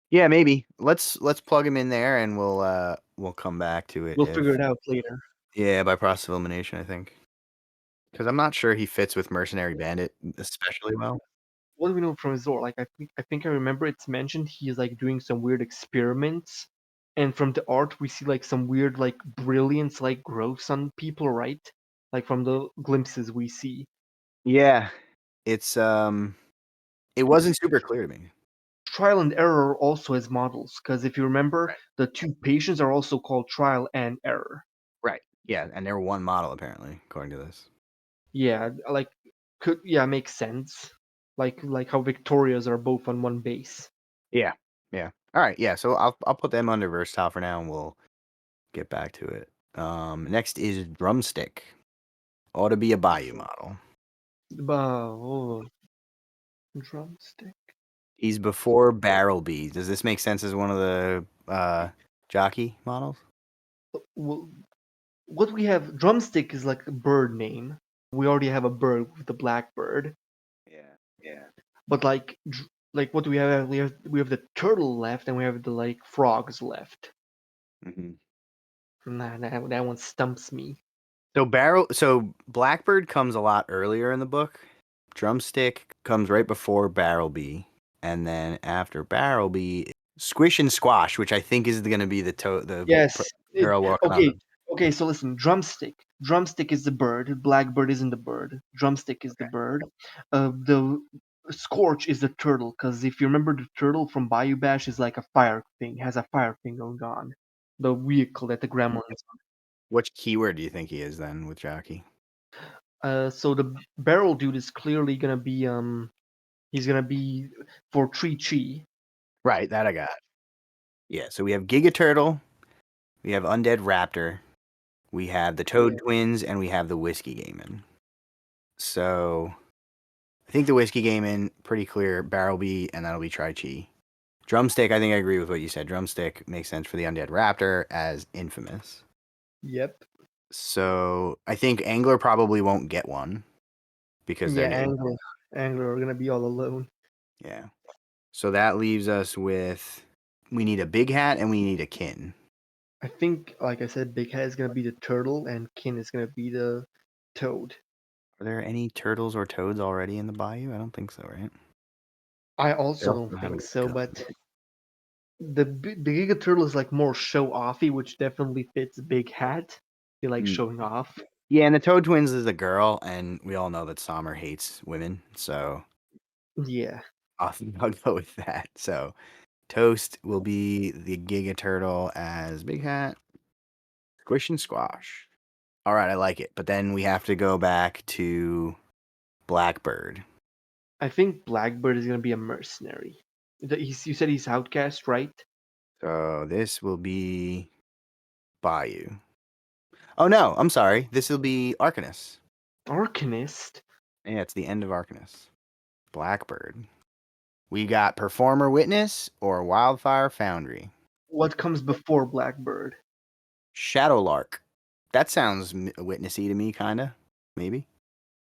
Yeah, maybe. Let's plug him in there and we'll come back to it We'll figure if it out later. yeah, by process of elimination, I think. Because I'm not sure he fits with Mercenary Bandit especially well. What do we know from his lore? Like I think I remember it's mentioned he is like doing some weird experiments, and from the art we see like some weird like brilliance like growths on people, right? Like from the glimpses we see. Yeah. It's it wasn't super clear to me. Trial and Error also has models, because if you remember, Right. the two patients are also called Trial and Error. Right. Yeah, and they're one model apparently, according to this. Yeah, like makes sense. Like how Victorias are both on one base. Yeah. Yeah. All right. Yeah. So I'll put them under versatile for now, and we'll get back to it. Next is Drumstick. Ought to be a Bayou model. Oh, drumstick. He's before Barrelby. Does this make sense as one of the jockey models? Well, what we have, drumstick is like a bird name. We already have a bird with the blackbird. Yeah. Yeah. But like what do we have? We have the turtle left, and we have the like frogs left. Hmm. Nah, that one stumps me. So Blackbird comes a lot earlier in the book. Drumstick comes right before Barrelby, and then after Barrelby, Squish and Squash, which I think is going to be Yes. girl walking on Okay. them. Okay. So listen, drumstick. Drumstick is the bird. Blackbird isn't the bird. Drumstick is the Okay. bird. The Scorch is the turtle. Because if you remember, the turtle from Bayou Bash is like a fire thing. Has a fire thing going on. The vehicle that the gremlins. Which keyword do you think he is then with jockey? So the barrel dude is clearly gonna be he's gonna be for Tree Chi. Right, that I got. Yeah, so we have Giga Turtle, we have Undead Raptor, we have the Toad Yeah. Twins, and we have the Whiskey Gaiman. So I think the Whiskey Gaiman, pretty clear, Barrelby, and that'll be Tri Chi. Drumstick, I think I agree with what you said. Drumstick makes sense for the Undead Raptor as infamous. Yep. So I think Angler probably won't get one because Yeah, they're new. Angler are gonna be all alone. Yeah. So that leaves us with we need a big hat and we need a kin. I think, like I said, Big Head is gonna be the turtle, and Kin is gonna be the toad. Are there any turtles or toads already in the bayou? I don't think so, right? I They also also don't have a think so, gun. but the Giga Turtle is like more show offy, which definitely fits Big Hat. He likes Mm. showing off. Yeah, and the Toad Twins is a girl, and we all know that Sommer hates women, so Yeah. I'll go with that. So Toast will be the Giga Turtle as Big Hat. Squish and Squash. All right, I like it. But then we have to go back to Blackbird. I think Blackbird is gonna be a mercenary. You said he's outcast, right? So this will be Bayou. Oh no, I'm sorry. This will be Arcanist. Arcanist. Yeah, it's the end of Arcanist. Blackbird. We got Performer Witness or Wildfire Foundry. What comes before Blackbird? Shadowlark. That sounds witnessy to me, kinda. Maybe.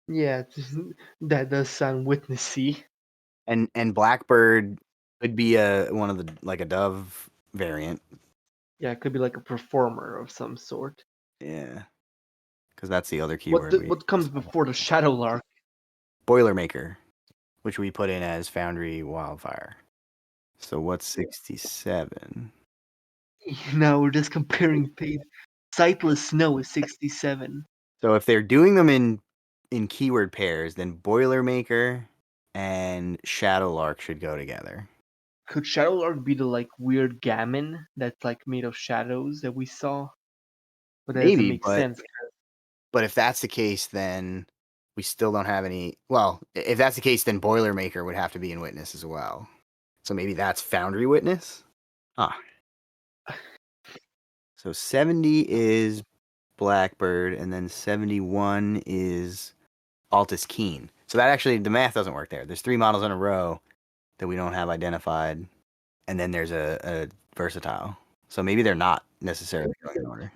Yeah, that does sound witnessy. And Blackbird could be one of the like a dove variant. Yeah, it could be like a performer of some sort. Yeah. Because that's the other keyword. What comes before the Shadowlark? Boilermaker, which we put in as Foundry Wildfire. So what's 67? Now we're just comparing paid. Sightless Snow is 67. So if they're doing them in keyword pairs, then Boilermaker and Shadowlark should go together. Could Shadowlark be the like weird gammon that's like made of shadows that we saw? But that doesn't Maybe, make sense. but if that's the case, then we still don't have any. Well, if that's the case, then Boilermaker would have to be in Witness as well. So maybe that's Foundry Witness. Ah. So 70 is Blackbird, and then 71 is Altus Keen. So that actually, the math doesn't work there. There's 3 models in a row that we don't have identified, and then there's a versatile. So maybe they're not necessarily going in order.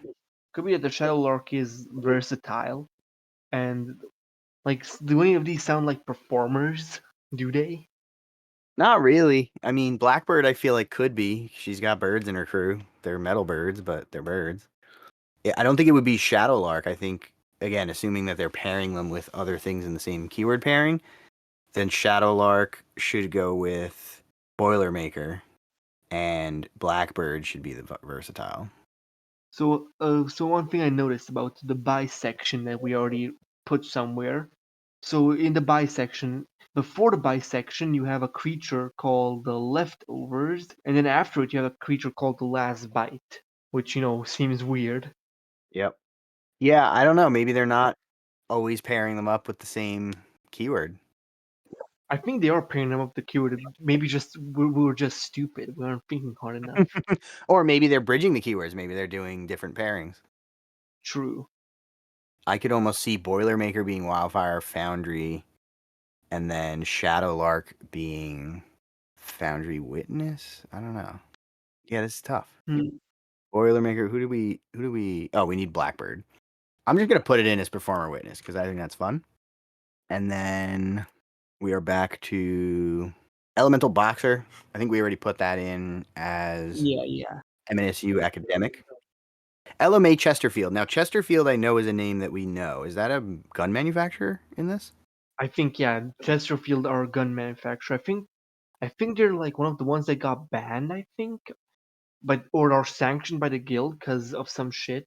Could be that the Shadowlark is versatile, and like, do any of these sound like performers? Do they? Not really. I mean, Blackbird, I feel like could be. She's got birds in her crew. They're metal birds, but they're birds. I don't think it would be Shadowlark. I think, again, assuming that they're pairing them with other things in the same keyword pairing, then Shadowlark should go with Boilermaker, and Blackbird should be the versatile. So, one thing I noticed about the bisection that we already put somewhere. So in the bisection, before the bisection, you have a creature called the Leftovers, and then after it, you have a creature called the Last Bite, which seems weird. Yep. Yeah, I don't know. Maybe they're not always pairing them up with the same keyword. I think they are pairing them up the keyword. Maybe just we were just stupid. We weren't thinking hard enough. Or maybe they're bridging the keywords. Maybe they're doing different pairings. True. I could almost see Boilermaker being Wildfire Foundry, and then Shadowlark being Foundry Witness. I don't know. Yeah, this is tough. Boilermaker. Who do we? Oh, we need Blackbird. I'm just gonna put it in as Performer Witness because I think that's fun. And then we are back to Elemental Boxer. I think we already put that in as Yeah. MNSU Academic. LMA Chesterfield. Now, Chesterfield, I know, is a name that we know. Is that a gun manufacturer in this? I think Chesterfield are a gun manufacturer. I think they're like one of the ones that got banned. I think, or are sanctioned by the guild because of some shit.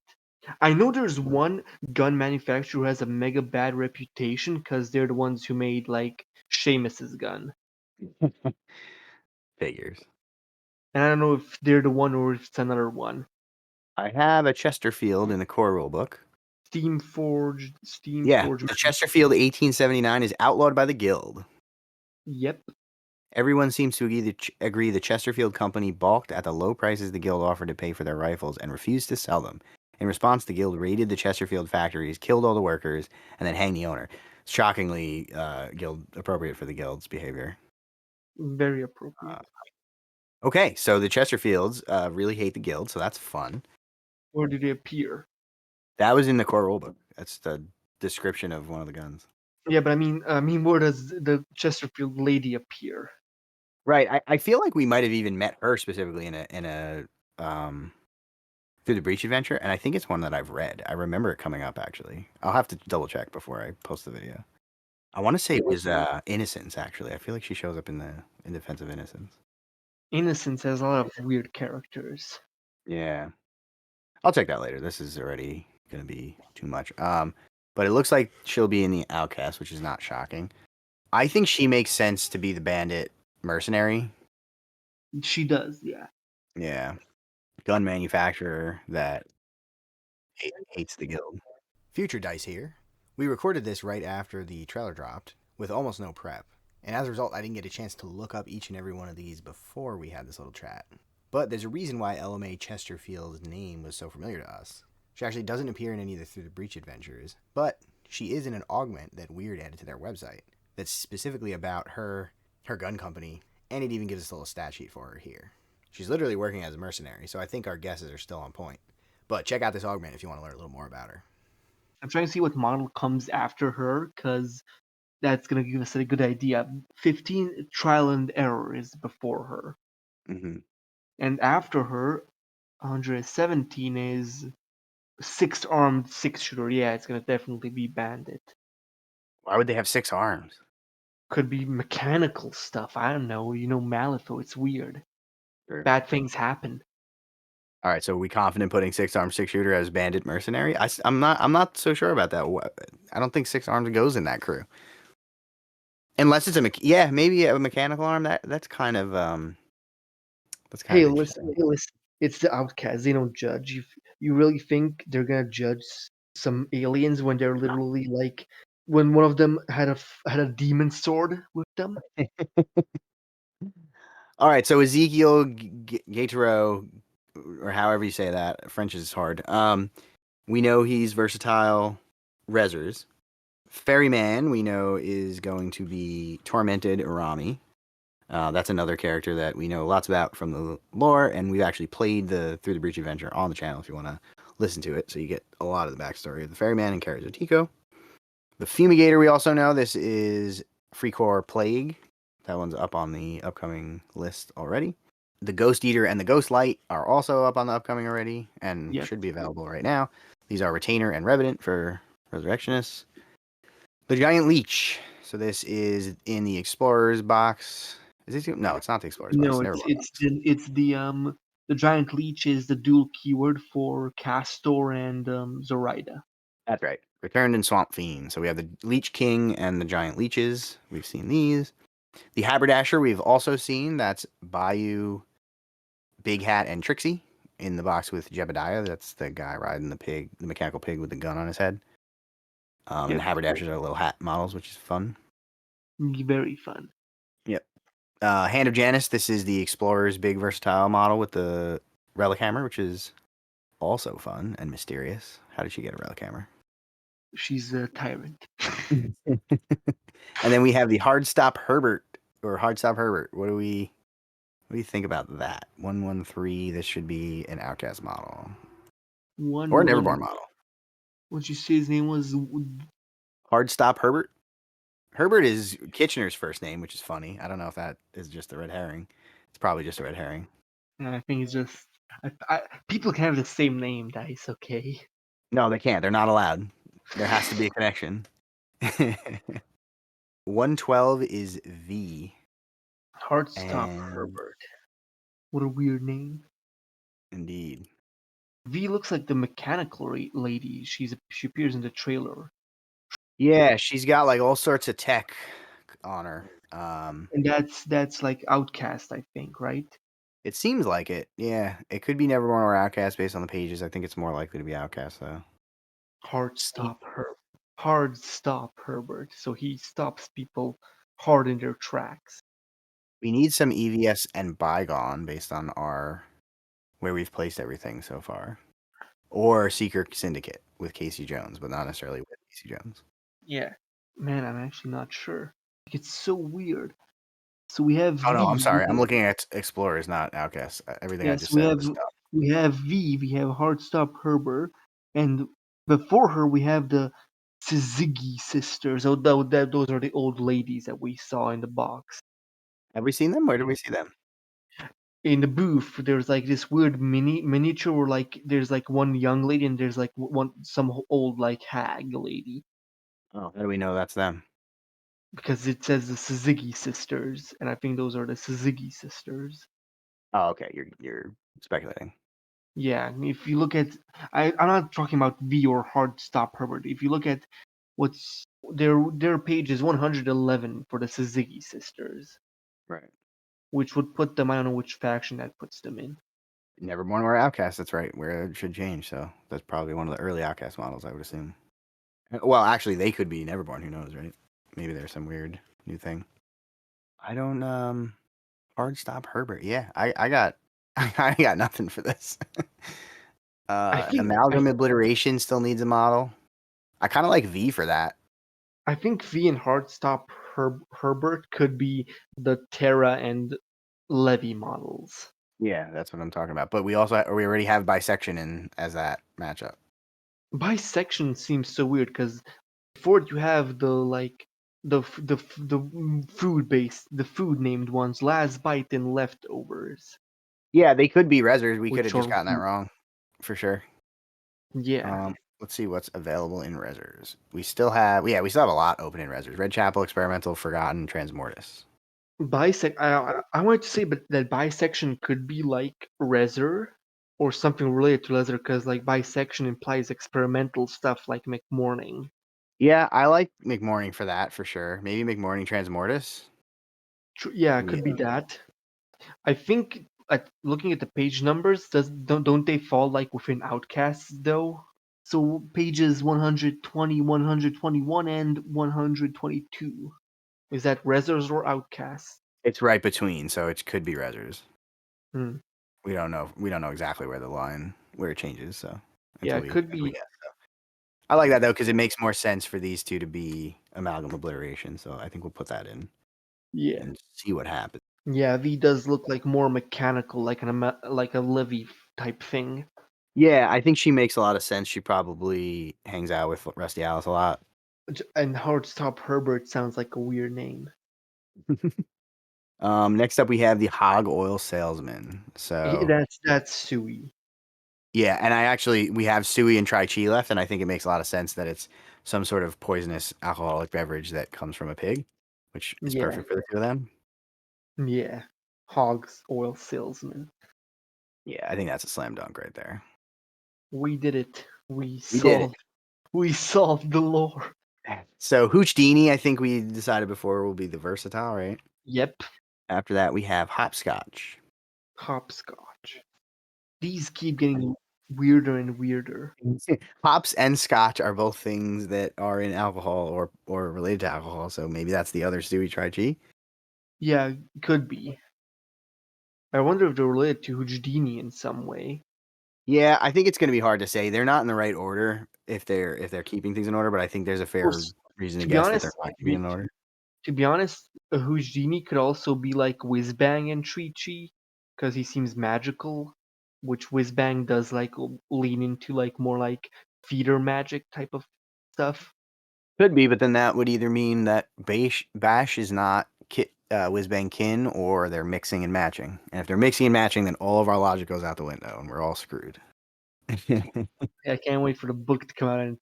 I know there's one gun manufacturer who has a mega bad reputation because they're the ones who made like Seamus's gun. Figures. And I don't know if they're the one or if it's another one. I have a Chesterfield in the core rulebook. Steamforged. The Chesterfield 1879 is outlawed by the guild. Yep. Everyone seems to agree the Chesterfield company balked at the low prices the guild offered to pay for their rifles and refused to sell them. In response, the guild raided the Chesterfield factories, killed all the workers, and then hanged the owner. Shockingly, guild appropriate for the guild's behavior. Very appropriate. Okay, so the Chesterfields really hate the guild, so that's fun. Where do they appear? That was in the core rulebook. That's the description of one of the guns. Yeah, but I mean, where does the Chesterfield lady appear? Right. I feel like we might have even met her specifically in a Through the Breach adventure, and I think it's one that I've read. I remember it coming up actually. I'll have to double check before I post the video. I want to say it was Innocence actually. I feel like she shows up in Defense of Innocence. Innocence has a lot of weird characters. Yeah. I'll check that later. This is already gonna be too much. But it looks like she'll be in the Outcast, which is not shocking. I think she makes sense to be the bandit mercenary. She does, yeah. Yeah. Gun manufacturer that hates the guild. Future Dice here. We recorded this right after the trailer dropped, with almost no prep. And as a result, I didn't get a chance to look up each and every one of these before we had this little chat. But there's a reason why LMA Chesterfield's name was so familiar to us. She actually doesn't appear in any of the Through the Breach adventures, but she is in an augment that Wyrd added to their website. that's specifically about her gun company, and it even gives us a little stat sheet for her here. She's literally working as a mercenary, so I think our guesses are still on point. But check out this augment if you want to learn a little more about her. I'm trying to see what model comes after her, because that's going to give us a good idea. 15 Trial and Error is before her. Mm-hmm. And after her, 117 is six-armed six-shooter. Yeah, it's going to definitely be Bandit. Why would they have 6 arms? Could be mechanical stuff. I don't know. Malifaux. It's weird. Sure. Bad things happen. All right, so are we confident putting 6-arm 6-shooter as bandit mercenary? I'm not so sure about that. I don't think 6 arms goes in that crew. Unless it's maybe a mechanical arm. That's kind of Hey, interesting. listen. It's the Outcast. They don't judge. You really think they're gonna judge some aliens when they're literally like when one of them had a demon sword with them? All right, so Ezekiel Gaitero, or however you say that, French is hard. We know he's versatile. Rezzers. Ferryman, we know, is going to be Tormented Arami. That's another character that we know lots about from the lore, and we've actually played the Through the Breach adventure on the channel if you want to listen to it, so you get a lot of the backstory of the Ferryman and Karazotico. The Fumigator, we also know this is Freecore Plague. That one's up on the upcoming list already. The Ghost Eater and the Ghost Light are also up on the upcoming already, and Yep. should be available right now. These are Retainer and Revenant for Resurrectionists. The Giant Leech. So this is in the Explorer's box. Is this? No, it's not the Explorer's box. No, Never mind. the giant leech is the dual keyword for Castor and Zoraida. That's right. Returned in Swamp Fiend. So we have the Leech King and the Giant Leeches. We've seen these. The Haberdasher we've also seen. That's Bayou, Big Hat, and Trixie in the box with Jebediah. That's the guy riding the mechanical pig with the gun on his head. And the Yep. Haberdashers are little hat models, which is fun. Very fun. Yep. Hand of Janus. This is the Explorer's big versatile model with the relic hammer, which is also fun and mysterious. How did she get a relic hammer? She's a tyrant. And then we have the Hardstop Herbert or Hardstop Herbert. What do you think about that? 113. This should be an Outcast model or a Neverborn model. What'd you say his name was? Hardstop Herbert. Herbert is Kitchener's first name, which is funny. I don't know if that is just a red herring. It's probably just a red herring. I think it's just people can have the same name, Dice. Okay. No, they can't. They're not allowed. There has to be a connection. 112 is V. Heartstop Herbert. What a weird name. Indeed. V looks like the mechanical lady. She appears in the trailer. Yeah, she's got like all sorts of tech on her. And that's like Outcast, I think, right? It seems like it. Yeah, it could be Neverborn or Outcast based on the pages. I think it's more likely to be Outcast though. Hard stop Herbert. So he stops people hard in their tracks. We need some EVS and Bygone based on where we've placed everything so far, or Seeker Syndicate with Casey Jones, but not necessarily with Casey Jones. Yeah, man, I'm actually not sure. It's so weird. So we have. Oh no, I'm sorry. I'm looking at Explorers, not Outcasts. Everything I just said was stuff. We have V. We have Hardstop Herbert, and before her we have the Syzygy sisters. Oh, those are the old ladies that we saw in the box. Have we seen them? Where did we see them? In the booth, there's like this weird miniature where like there's like one young lady and there's like some old like hag lady. Oh, how do we know that's them? Because it says the Syzygy sisters, and I think those are the Syzygy sisters. Oh, okay. You're speculating. Yeah, if you look at, I'm not talking about V or Hardstop Herbert. If you look at what's their page is 111 for the Syzygy sisters, Right. which would put them. I don't know which faction that puts them in. Neverborn or Outcast. That's right. Where it should change. So that's probably one of the early Outcast models, I would assume. Well, actually, they could be Neverborn. Who knows, right? Maybe there's some weird new thing. I don't. Hardstop Herbert. Yeah, I got I got nothing for this. Amalgam Obliteration still needs a model. I kind of like V for that. I think V and Hardstop Herbert could be the Terra and Levy models. Yeah, that's what I'm talking about. But we already have Bisection in as that matchup. Bisection seems so weird because before you have the food named ones, Last Bite and Leftovers, Yeah, they could be Rezzers. We could have which just are gotten that wrong, for sure. yeah. Let's see what's available in Rezzers. We still have a lot open in Rezzers. Red Chapel, Experimental, Forgotten, Transmortis. I wanted to say, but that Bisection could be like Rezzer or something related to Leather, because like Bisection implies experimental stuff like McMorning. Yeah, I like McMorning for that for sure. Maybe McMorning Transmortis. Yeah, it Yeah. could be that. I think looking at the page numbers, don't they fall like within Outcasts though? So pages 120, 121, and 122. Is that Rezzers or Outcasts? It's right between, so it could be Rezzers. Hmm. We don't know. We don't know exactly where it changes. So Yeah, until it could we be. get. I like that though because it makes more sense for these two to be amalgam obliteration. So I think we'll put that in Yeah. and see what happens. Yeah, V does look like more mechanical, like a Livy type thing. Yeah, I think she makes a lot of sense. She probably hangs out with Rusty Alice a lot. And Hardstop Herbert sounds like a weird name. Next up we have the Hog Oil Salesman. So That's Sui. yeah, and we have Sui and Tri Chi left, and I think it makes a lot of sense that it's some sort of poisonous alcoholic beverage that comes from a pig, which is Yeah, perfect for the two of them. yeah. Hogs oil salesman. Yeah, I think that's a slam dunk right there. We did it. We did it. We solved the lore. So Hoochdini, I think we decided before will be the versatile, right? Yep. After that, we have Hopscotch. Hopscotch. These keep getting weirder and weirder. Hops and Scotch are both things that are in alcohol or related to alcohol, so maybe that's the other Stewie Tri Chi. Yeah, could be. I wonder if they're related to Houdini in some way. Yeah, I think it's going to be hard to say. They're not in the right order if they're keeping things in order, but I think there's a Well, fair reason to to be guess that they're honest, not keeping it in order. A Houdini could also be like Whizbang and Chi, because he seems magical, which Whizbang does like lean into like more like feeder magic type of stuff. Could be, but then that would either mean that Bash is not Whizbang kin, or they're mixing and matching. And if they're mixing and matching, then all of our logic goes out the window, and we're all screwed. I can't wait for the book to come out and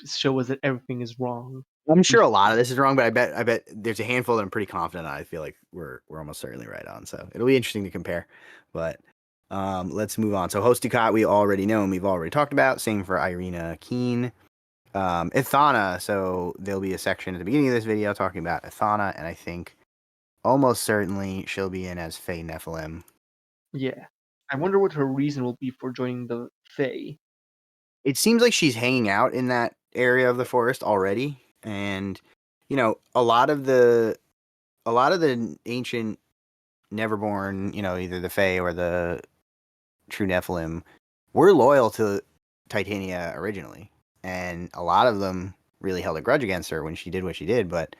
show us that everything is wrong. I'm sure a lot of this is wrong, but I bet there's a handful that I'm pretty confident on. I feel like we're almost certainly right on. So it'll be interesting to compare. But let's move on. So Host Ducat, we already know and we've already talked about. Same for Irina Keen. Athana, so there'll be a section at the beginning of this video talking about Athana, and I think almost certainly she'll be in as Fae Nephilim. Yeah. I wonder what her reason will be for joining the Fae. It seems like she's hanging out in that area of the forest already, and you know, a lot of the ancient Neverborn, you know, either the Fae or the True Nephilim, were loyal to Titania originally, and a lot of them really held a grudge against her when she did what she did, but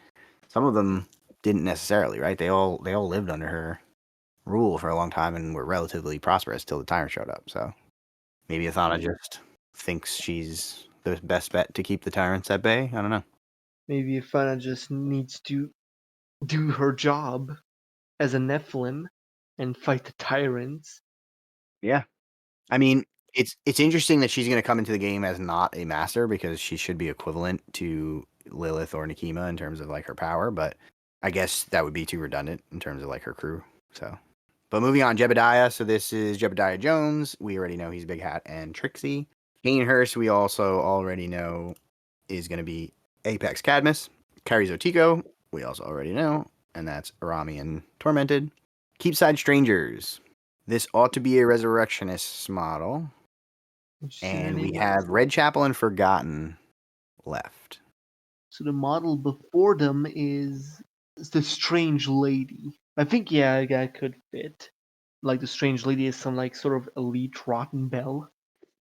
some of them didn't necessarily, right? They all lived under her rule for a long time and were relatively prosperous till the tyrant showed up. So maybe Athana just thinks she's the best bet to keep the tyrants at bay. I don't know. Maybe Athana just needs to do her job as a Nephilim and fight the tyrants. Yeah. I mean, it's interesting that she's going to come into the game as not a master because she should be equivalent to Lilith or Nikima in terms of like her power, but I guess that would be too redundant in terms of like her crew. So, but moving on, Jebediah. So this is Jebediah Jones. We already know he's Big Hat and Trixie. Kanehurst, we also already know is going to be Apex Cadmus. Carries Otiko, we also already know, and that's Arami and Tormented. Keepside Strangers. This ought to be a Resurrectionists model. And we have Red Chapel and Forgotten left. So the model before them is the Strange Lady. I think yeah, that could fit. Like the Strange Lady is some like sort of elite rotten bell.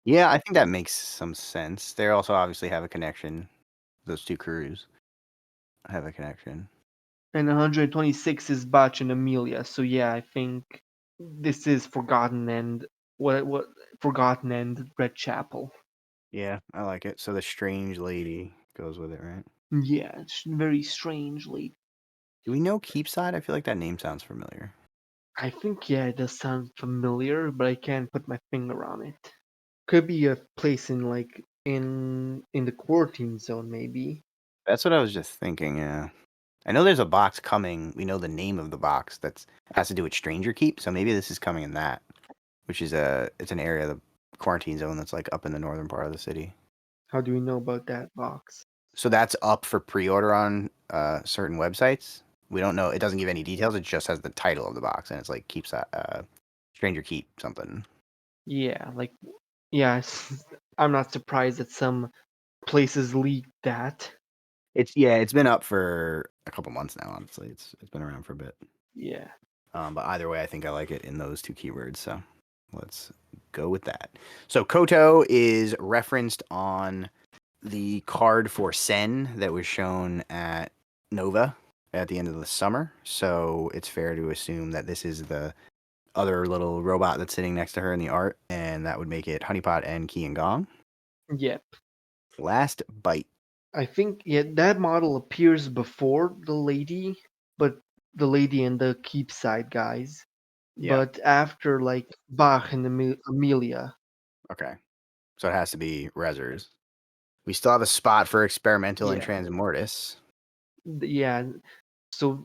Yeah, I think that makes some sense. They also obviously have a connection, those two crews. have a connection. And 126 is Bach and Amelia. So yeah, I think this is Forgotten and what Forgotten and Red Chapel. Yeah, I like it. So the strange lady goes with it, right? Yeah, it's very strangely. Do we know Keepside? I feel like that name sounds familiar. I think yeah, it does sound familiar, but I can't put my finger on it. Could be a place in like in the quarantine zone, maybe. That's what I was just thinking, yeah. I know there's a box coming. We know the name of the box that's has to do with Stranger Keep, so maybe this is coming in that, which is it's an area of the quarantine zone that's like up in the northern part of the city. How do we know about that box? So that's up for pre-order on certain websites. We don't know. It doesn't give any details. It just has the title of the box, and it's like keeps Stranger Keep something. Yeah, like yeah, I'm not surprised that some places leaked that. It's been up for a couple months now. Honestly, it's been around for a bit. Yeah. But either way, I think I like it in those two keywords. So let's go with that. So Koto is referenced on the card for Sen that was shown at Nova at the end of the summer. So it's fair to assume that this is the other little robot that's sitting next to her in the art, and that would make it Honeypot and Key and Gong. Yep. Last Bite. I think yeah, that model appears before the lady, but the lady and the Keepside guys, Yeah. but after like Bach and Amelia. Okay. So it has to be Rezzers. We still have a spot for Experimental and Yeah. Transmortis. Yeah. So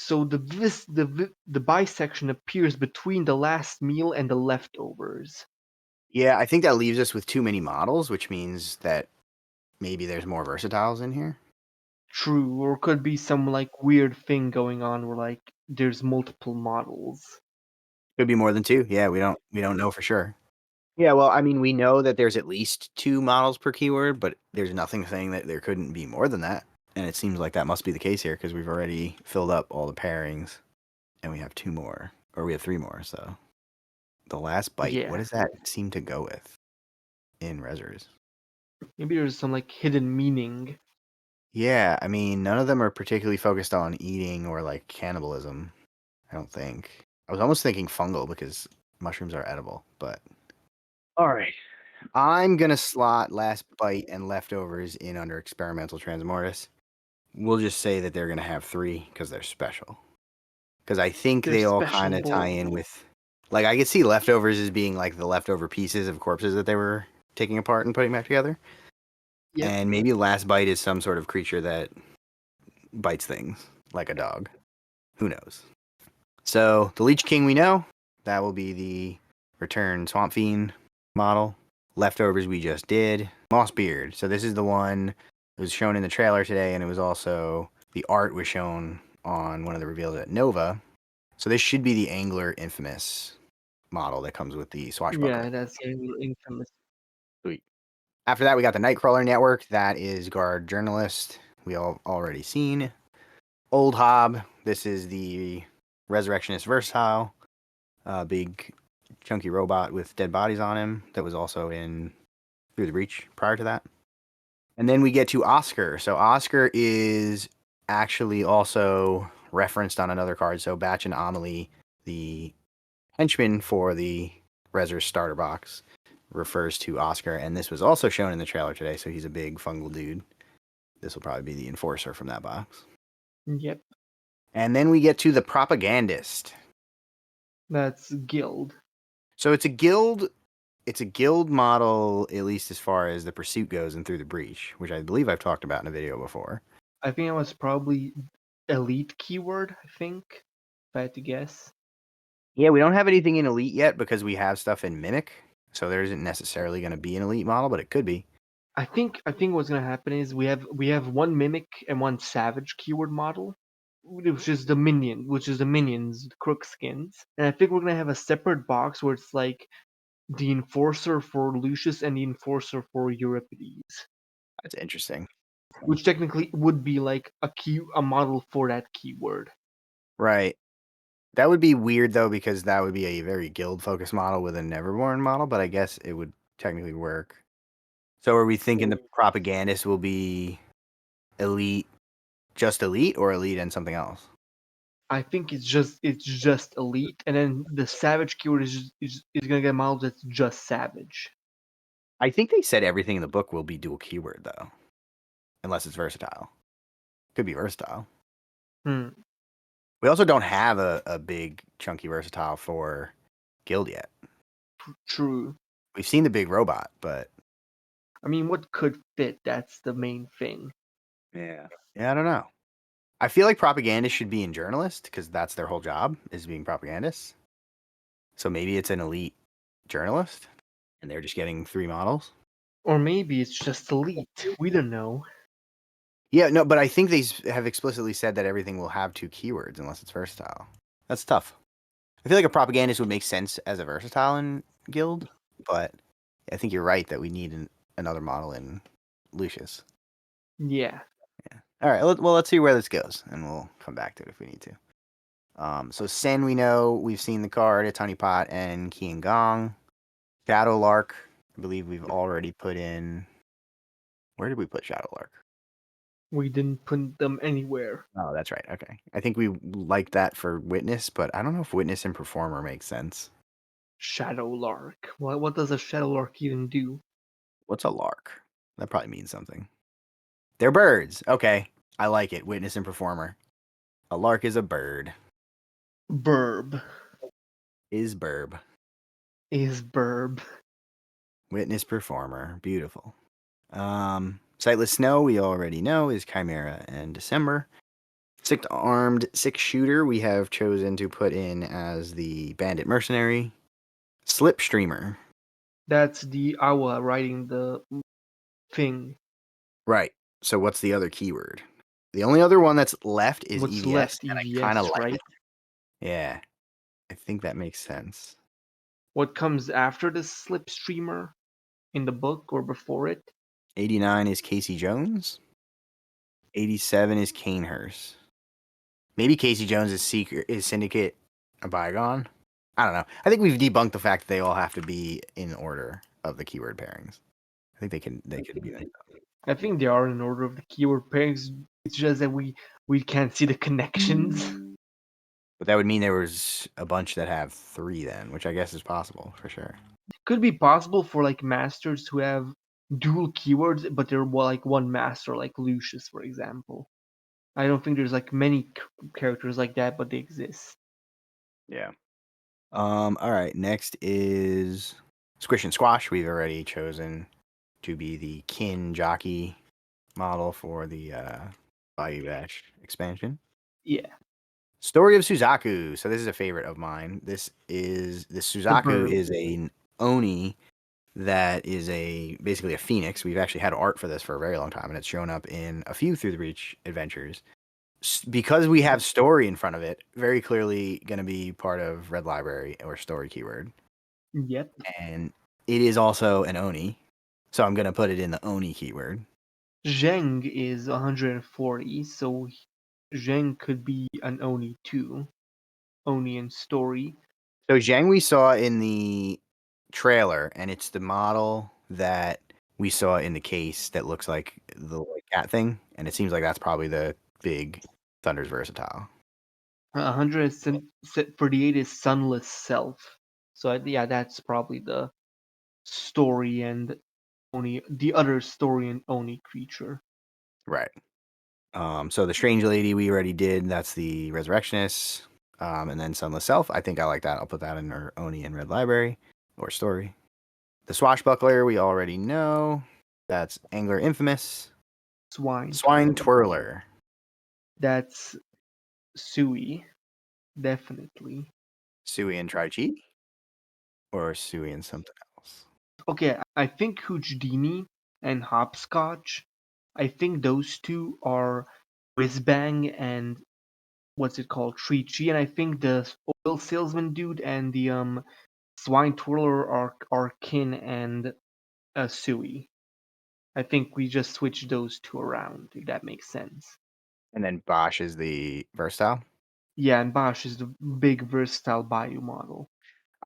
the bisection appears between the last meal and the leftovers. Yeah, I think that leaves us with too many models, which means that maybe there's more versatiles in here. True, or could be some like weird thing going on where like there's multiple models. Could be more than two. Yeah, we don't know for sure. Yeah, well, I mean, we know that there's at least two models per keyword, but there's nothing saying that there couldn't be more than that. And it seems like that must be the case here because we've already filled up all the pairings and we have two more, or we have three more. So the last bite, what Yeah. does that seem to go with in Rezzers? Maybe there's some like hidden meaning. Yeah, I mean, none of them are particularly focused on eating or like cannibalism. I don't think. I was almost thinking fungal because mushrooms are edible, but all right. I'm gonna slot Last Bite and Leftovers in under Experimental Transmortis. We'll just say that they're gonna have three because they're special. Because I think They're they all kind of tie special. in with, like, I could see Leftovers as being like the leftover pieces of corpses that they were taking apart and putting back together, Yep. and maybe Last Bite is some sort of creature that bites things like a dog. Who knows? So the Leech King we know that will be the Return Swamp Fiend model. Leftovers we just did. Mossbeard. So this is the one that was shown in the trailer today, and it was also the art was shown on one of the reveals at Nova. So this should be the Angler Infamous model that comes with the Swashbuckler. Yeah, that's infamous. Sweet. After that, we got the Nightcrawler Network. That is Guard Journalist. We all already seen. Old Hob. This is the Resurrectionist Versatile. Big chunky robot with dead bodies on him that was also in Through the Breach prior to that. And then we get to Oscar. So Oscar is actually also referenced on another card. So Batch and Amelie, the henchman for the Rezzers starter box, refers to Oscar. And this was also shown in the trailer today. So he's a big fungal dude. This will probably be the enforcer from that box. Yep. And then we get to the Propagandist. That's Guild. So it's a guild. It's a guild model, at least as far as the pursuit goes and Through the Breach, which I believe I've talked about in a video before. I think it was probably elite keyword, I think. If I had to guess. Yeah, we don't have anything in Elite yet because we have stuff in Mimic, so there isn't necessarily going to be an Elite model, but it could be. I think what's gonna happen is we have one mimic and one savage keyword model, which is the minions, the Crookskins. And I think we're gonna have a separate box where it's like the enforcer for Lucius and the enforcer for Euripides. That's interesting. Which technically would be like a model for that keyword. Right. That would be weird, though, because that would be a very guild-focused model with a Neverborn model, but I guess it would technically work. So are we thinking the Propagandist will be Elite Just elite or elite and something else? I think it's just elite, and then the savage keyword is gonna get models that's just savage. I think they said everything in the book will be dual keyword though, unless it's versatile. Could be versatile. Hmm. We also don't have a big chunky versatile for guild yet. True. We've seen the big robot, but I mean, what could fit? That's the main thing. yeah, I don't know. I feel like propagandists should be in journalist because that's their whole job is being propagandists. So maybe it's an elite journalist, and they're just getting 3 models. Or maybe it's just elite. We don't know. Yeah, no, but I think they have explicitly said that everything will have 2 keywords unless it's versatile. That's tough. I feel like a propagandist would make sense as a versatile in guild, but I think you're right that we need another model in Lucius. Yeah. Yeah. All right. Well, let's see where this goes, and we'll come back to it if we need to. So Sen, we know we've seen the card at Tiny Pot and Kian Gong. Shadow Lark, I believe we've already put in. Where did we put Shadow Lark? We didn't put them anywhere. Oh, that's right. Okay. I think we like that for Witness, but I don't know if Witness and Performer makes sense. Shadow Lark. What does a Shadow Lark even do? What's a lark? That probably means something. They're birds. Okay. I like it. Witness and Performer. A lark is a bird. Burb. Is burb. Is burb. Witness Performer. Beautiful. Sightless Snow, we already know, is Chimera and December. 6 armed 6 shooter, we have chosen to put in as the Bandit Mercenary. Slipstreamer. That's the Awa riding the thing. Right. So what's the other keyword? The only other one that's left is What's EVS, left? and I kind of EVS, like right? it. Yeah, I think that makes sense. What comes after the Slipstreamer in the book or before it? 89 is Casey Jones. 87 is Canehurst. Maybe Casey Jones is Syndicate a bygone. I don't know. I think we've debunked the fact that they all have to be in order of the keyword pairings. I think they could be that. I think they are in order of the keyword pairings. It's just that we can't see the connections. But that would mean there was a bunch that have 3 then, which I guess is possible for sure. Could be possible for like masters who have dual keywords, but they're like one master, like Lucius, for example. I don't think there's like many characters like that, but they exist. Yeah. All right. Next is Squish and Squash. We've already chosen to be the kin jockey model for the Bayou Dash expansion. Yeah, Story of Suzaku. So this is a favorite of mine. The Suzaku bird. is a Oni that is basically a phoenix. We've actually had art for this for a very long time, and it's shown up in a few Through the Breach adventures. Because we have story in front of it, very clearly going to be part of Red Library or story keyword. Yep. And it is also an Oni, so I'm going to put it in the Oni keyword. Zheng is 140, so Zheng could be an Oni too. Oni in story. So Zhang we saw in the trailer, and it's the model that we saw in the case that looks like the cat thing, and it seems like that's probably the big Thunder's versatile. 138 is Sunless Self. So yeah, that's probably the story and Oni, the other story and Oni creature. Right. So the Strange Lady we already did. That's the Resurrectionist. And then Sunless Self. I think I like that. I'll put that in our Oni and Red Library or story. The Swashbuckler we already know. That's Angler Infamous. Swine Twirler. That's Sui, definitely. Sui and Tri-Chi? Or Sui and something else? Okay, I think Houdini and Hopscotch. I think those two are Whizbang and what's it called, Treachy, and I think the oil salesman dude and the swine twirler are Kin and Sui. I think we just switched those two around, if that makes sense. And then Bosch is the versatile. Yeah, and Bosch is the big versatile Bayou model.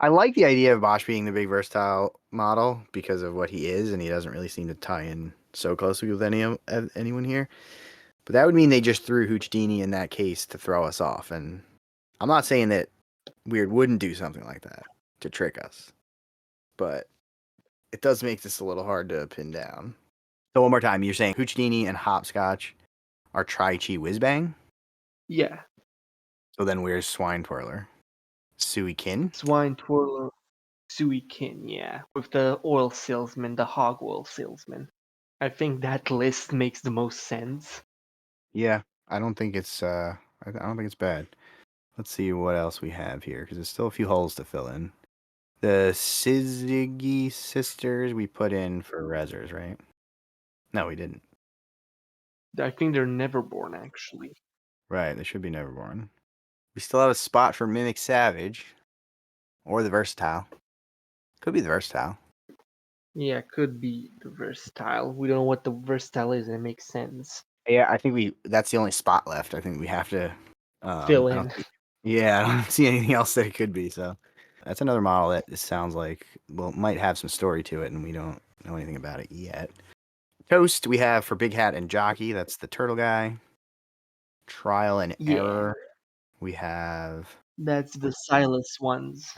I like the idea of Bosch being the big versatile model because of what he is, and he doesn't really seem to tie in so closely with anyone here. But that would mean they just threw Houdini in that case to throw us off. And I'm not saying that Wyrd wouldn't do something like that to trick us. But it does make this a little hard to pin down. So one more time, you're saying Houdini and Hopscotch are Tri-Chi Whizbang? Yeah. So then where's Swine Twirler? Suikin? Swine Twirler, Suikin, yeah. With the oil salesman, the hog oil salesman. I think that list makes the most sense. Yeah, I don't think it's I don't think it's bad. Let's see what else we have here, because there's still a few holes to fill in. The Sizigi sisters we put in for Rezzers, right? No, we didn't. I think they're Neverborn, actually. Right, they should be Neverborn. We still have a spot for Mimic Savage. Or the Versatile. Could be the Versatile. Yeah, could be the Versatile. We don't know what the Versatile is, and it makes sense. Yeah, I think that's the only spot left. I think we have to Fill in. I don't see anything else that it could be, so that's another model that sounds like might have some story to it, and we don't know anything about it yet. Toast we have for Big Hat and Jockey, that's the turtle guy. Trial and Error we have. That's the Silas ones.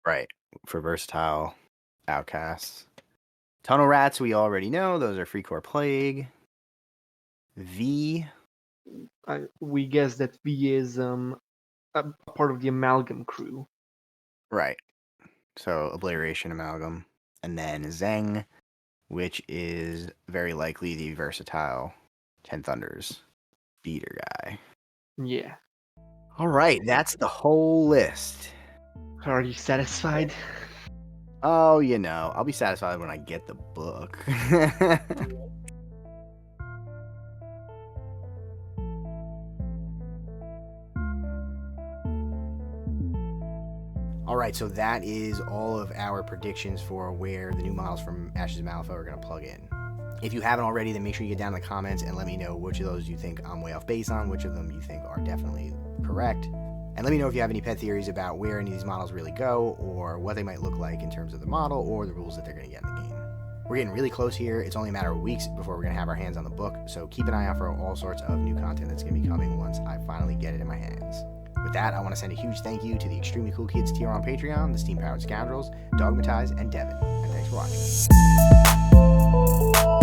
Right, for Versatile, Outcasts. Tunnel Rats we already know, those are Free Core Plague. V. We guess that V is a part of the Amalgam crew. Right. So Obliteration Amalgam. And then Zeng, which is very likely the Versatile Ten Thunders beater guy. Yeah. All right, that's the whole list. Are you satisfied? Oh, I'll be satisfied when I get the book. Alright, so that is all of our predictions for where the new models from Ashes of Malifaux are going to plug in. If you haven't already, then make sure you get down in the comments and let me know which of those you think I'm way off base on, which of them you think are definitely correct. And let me know if you have any pet theories about where any of these models really go, or what they might look like in terms of the model, or the rules that they're going to get in the game. We're getting really close here. It's only a matter of weeks before we're going to have our hands on the book, so keep an eye out for all sorts of new content that's going to be coming once I finally get it in my hands. With that, I want to send a huge thank you to the Extremely Cool Kids tier on Patreon, the Steam Powered Scoundrels, Dogmatize, and Devin. And thanks for watching.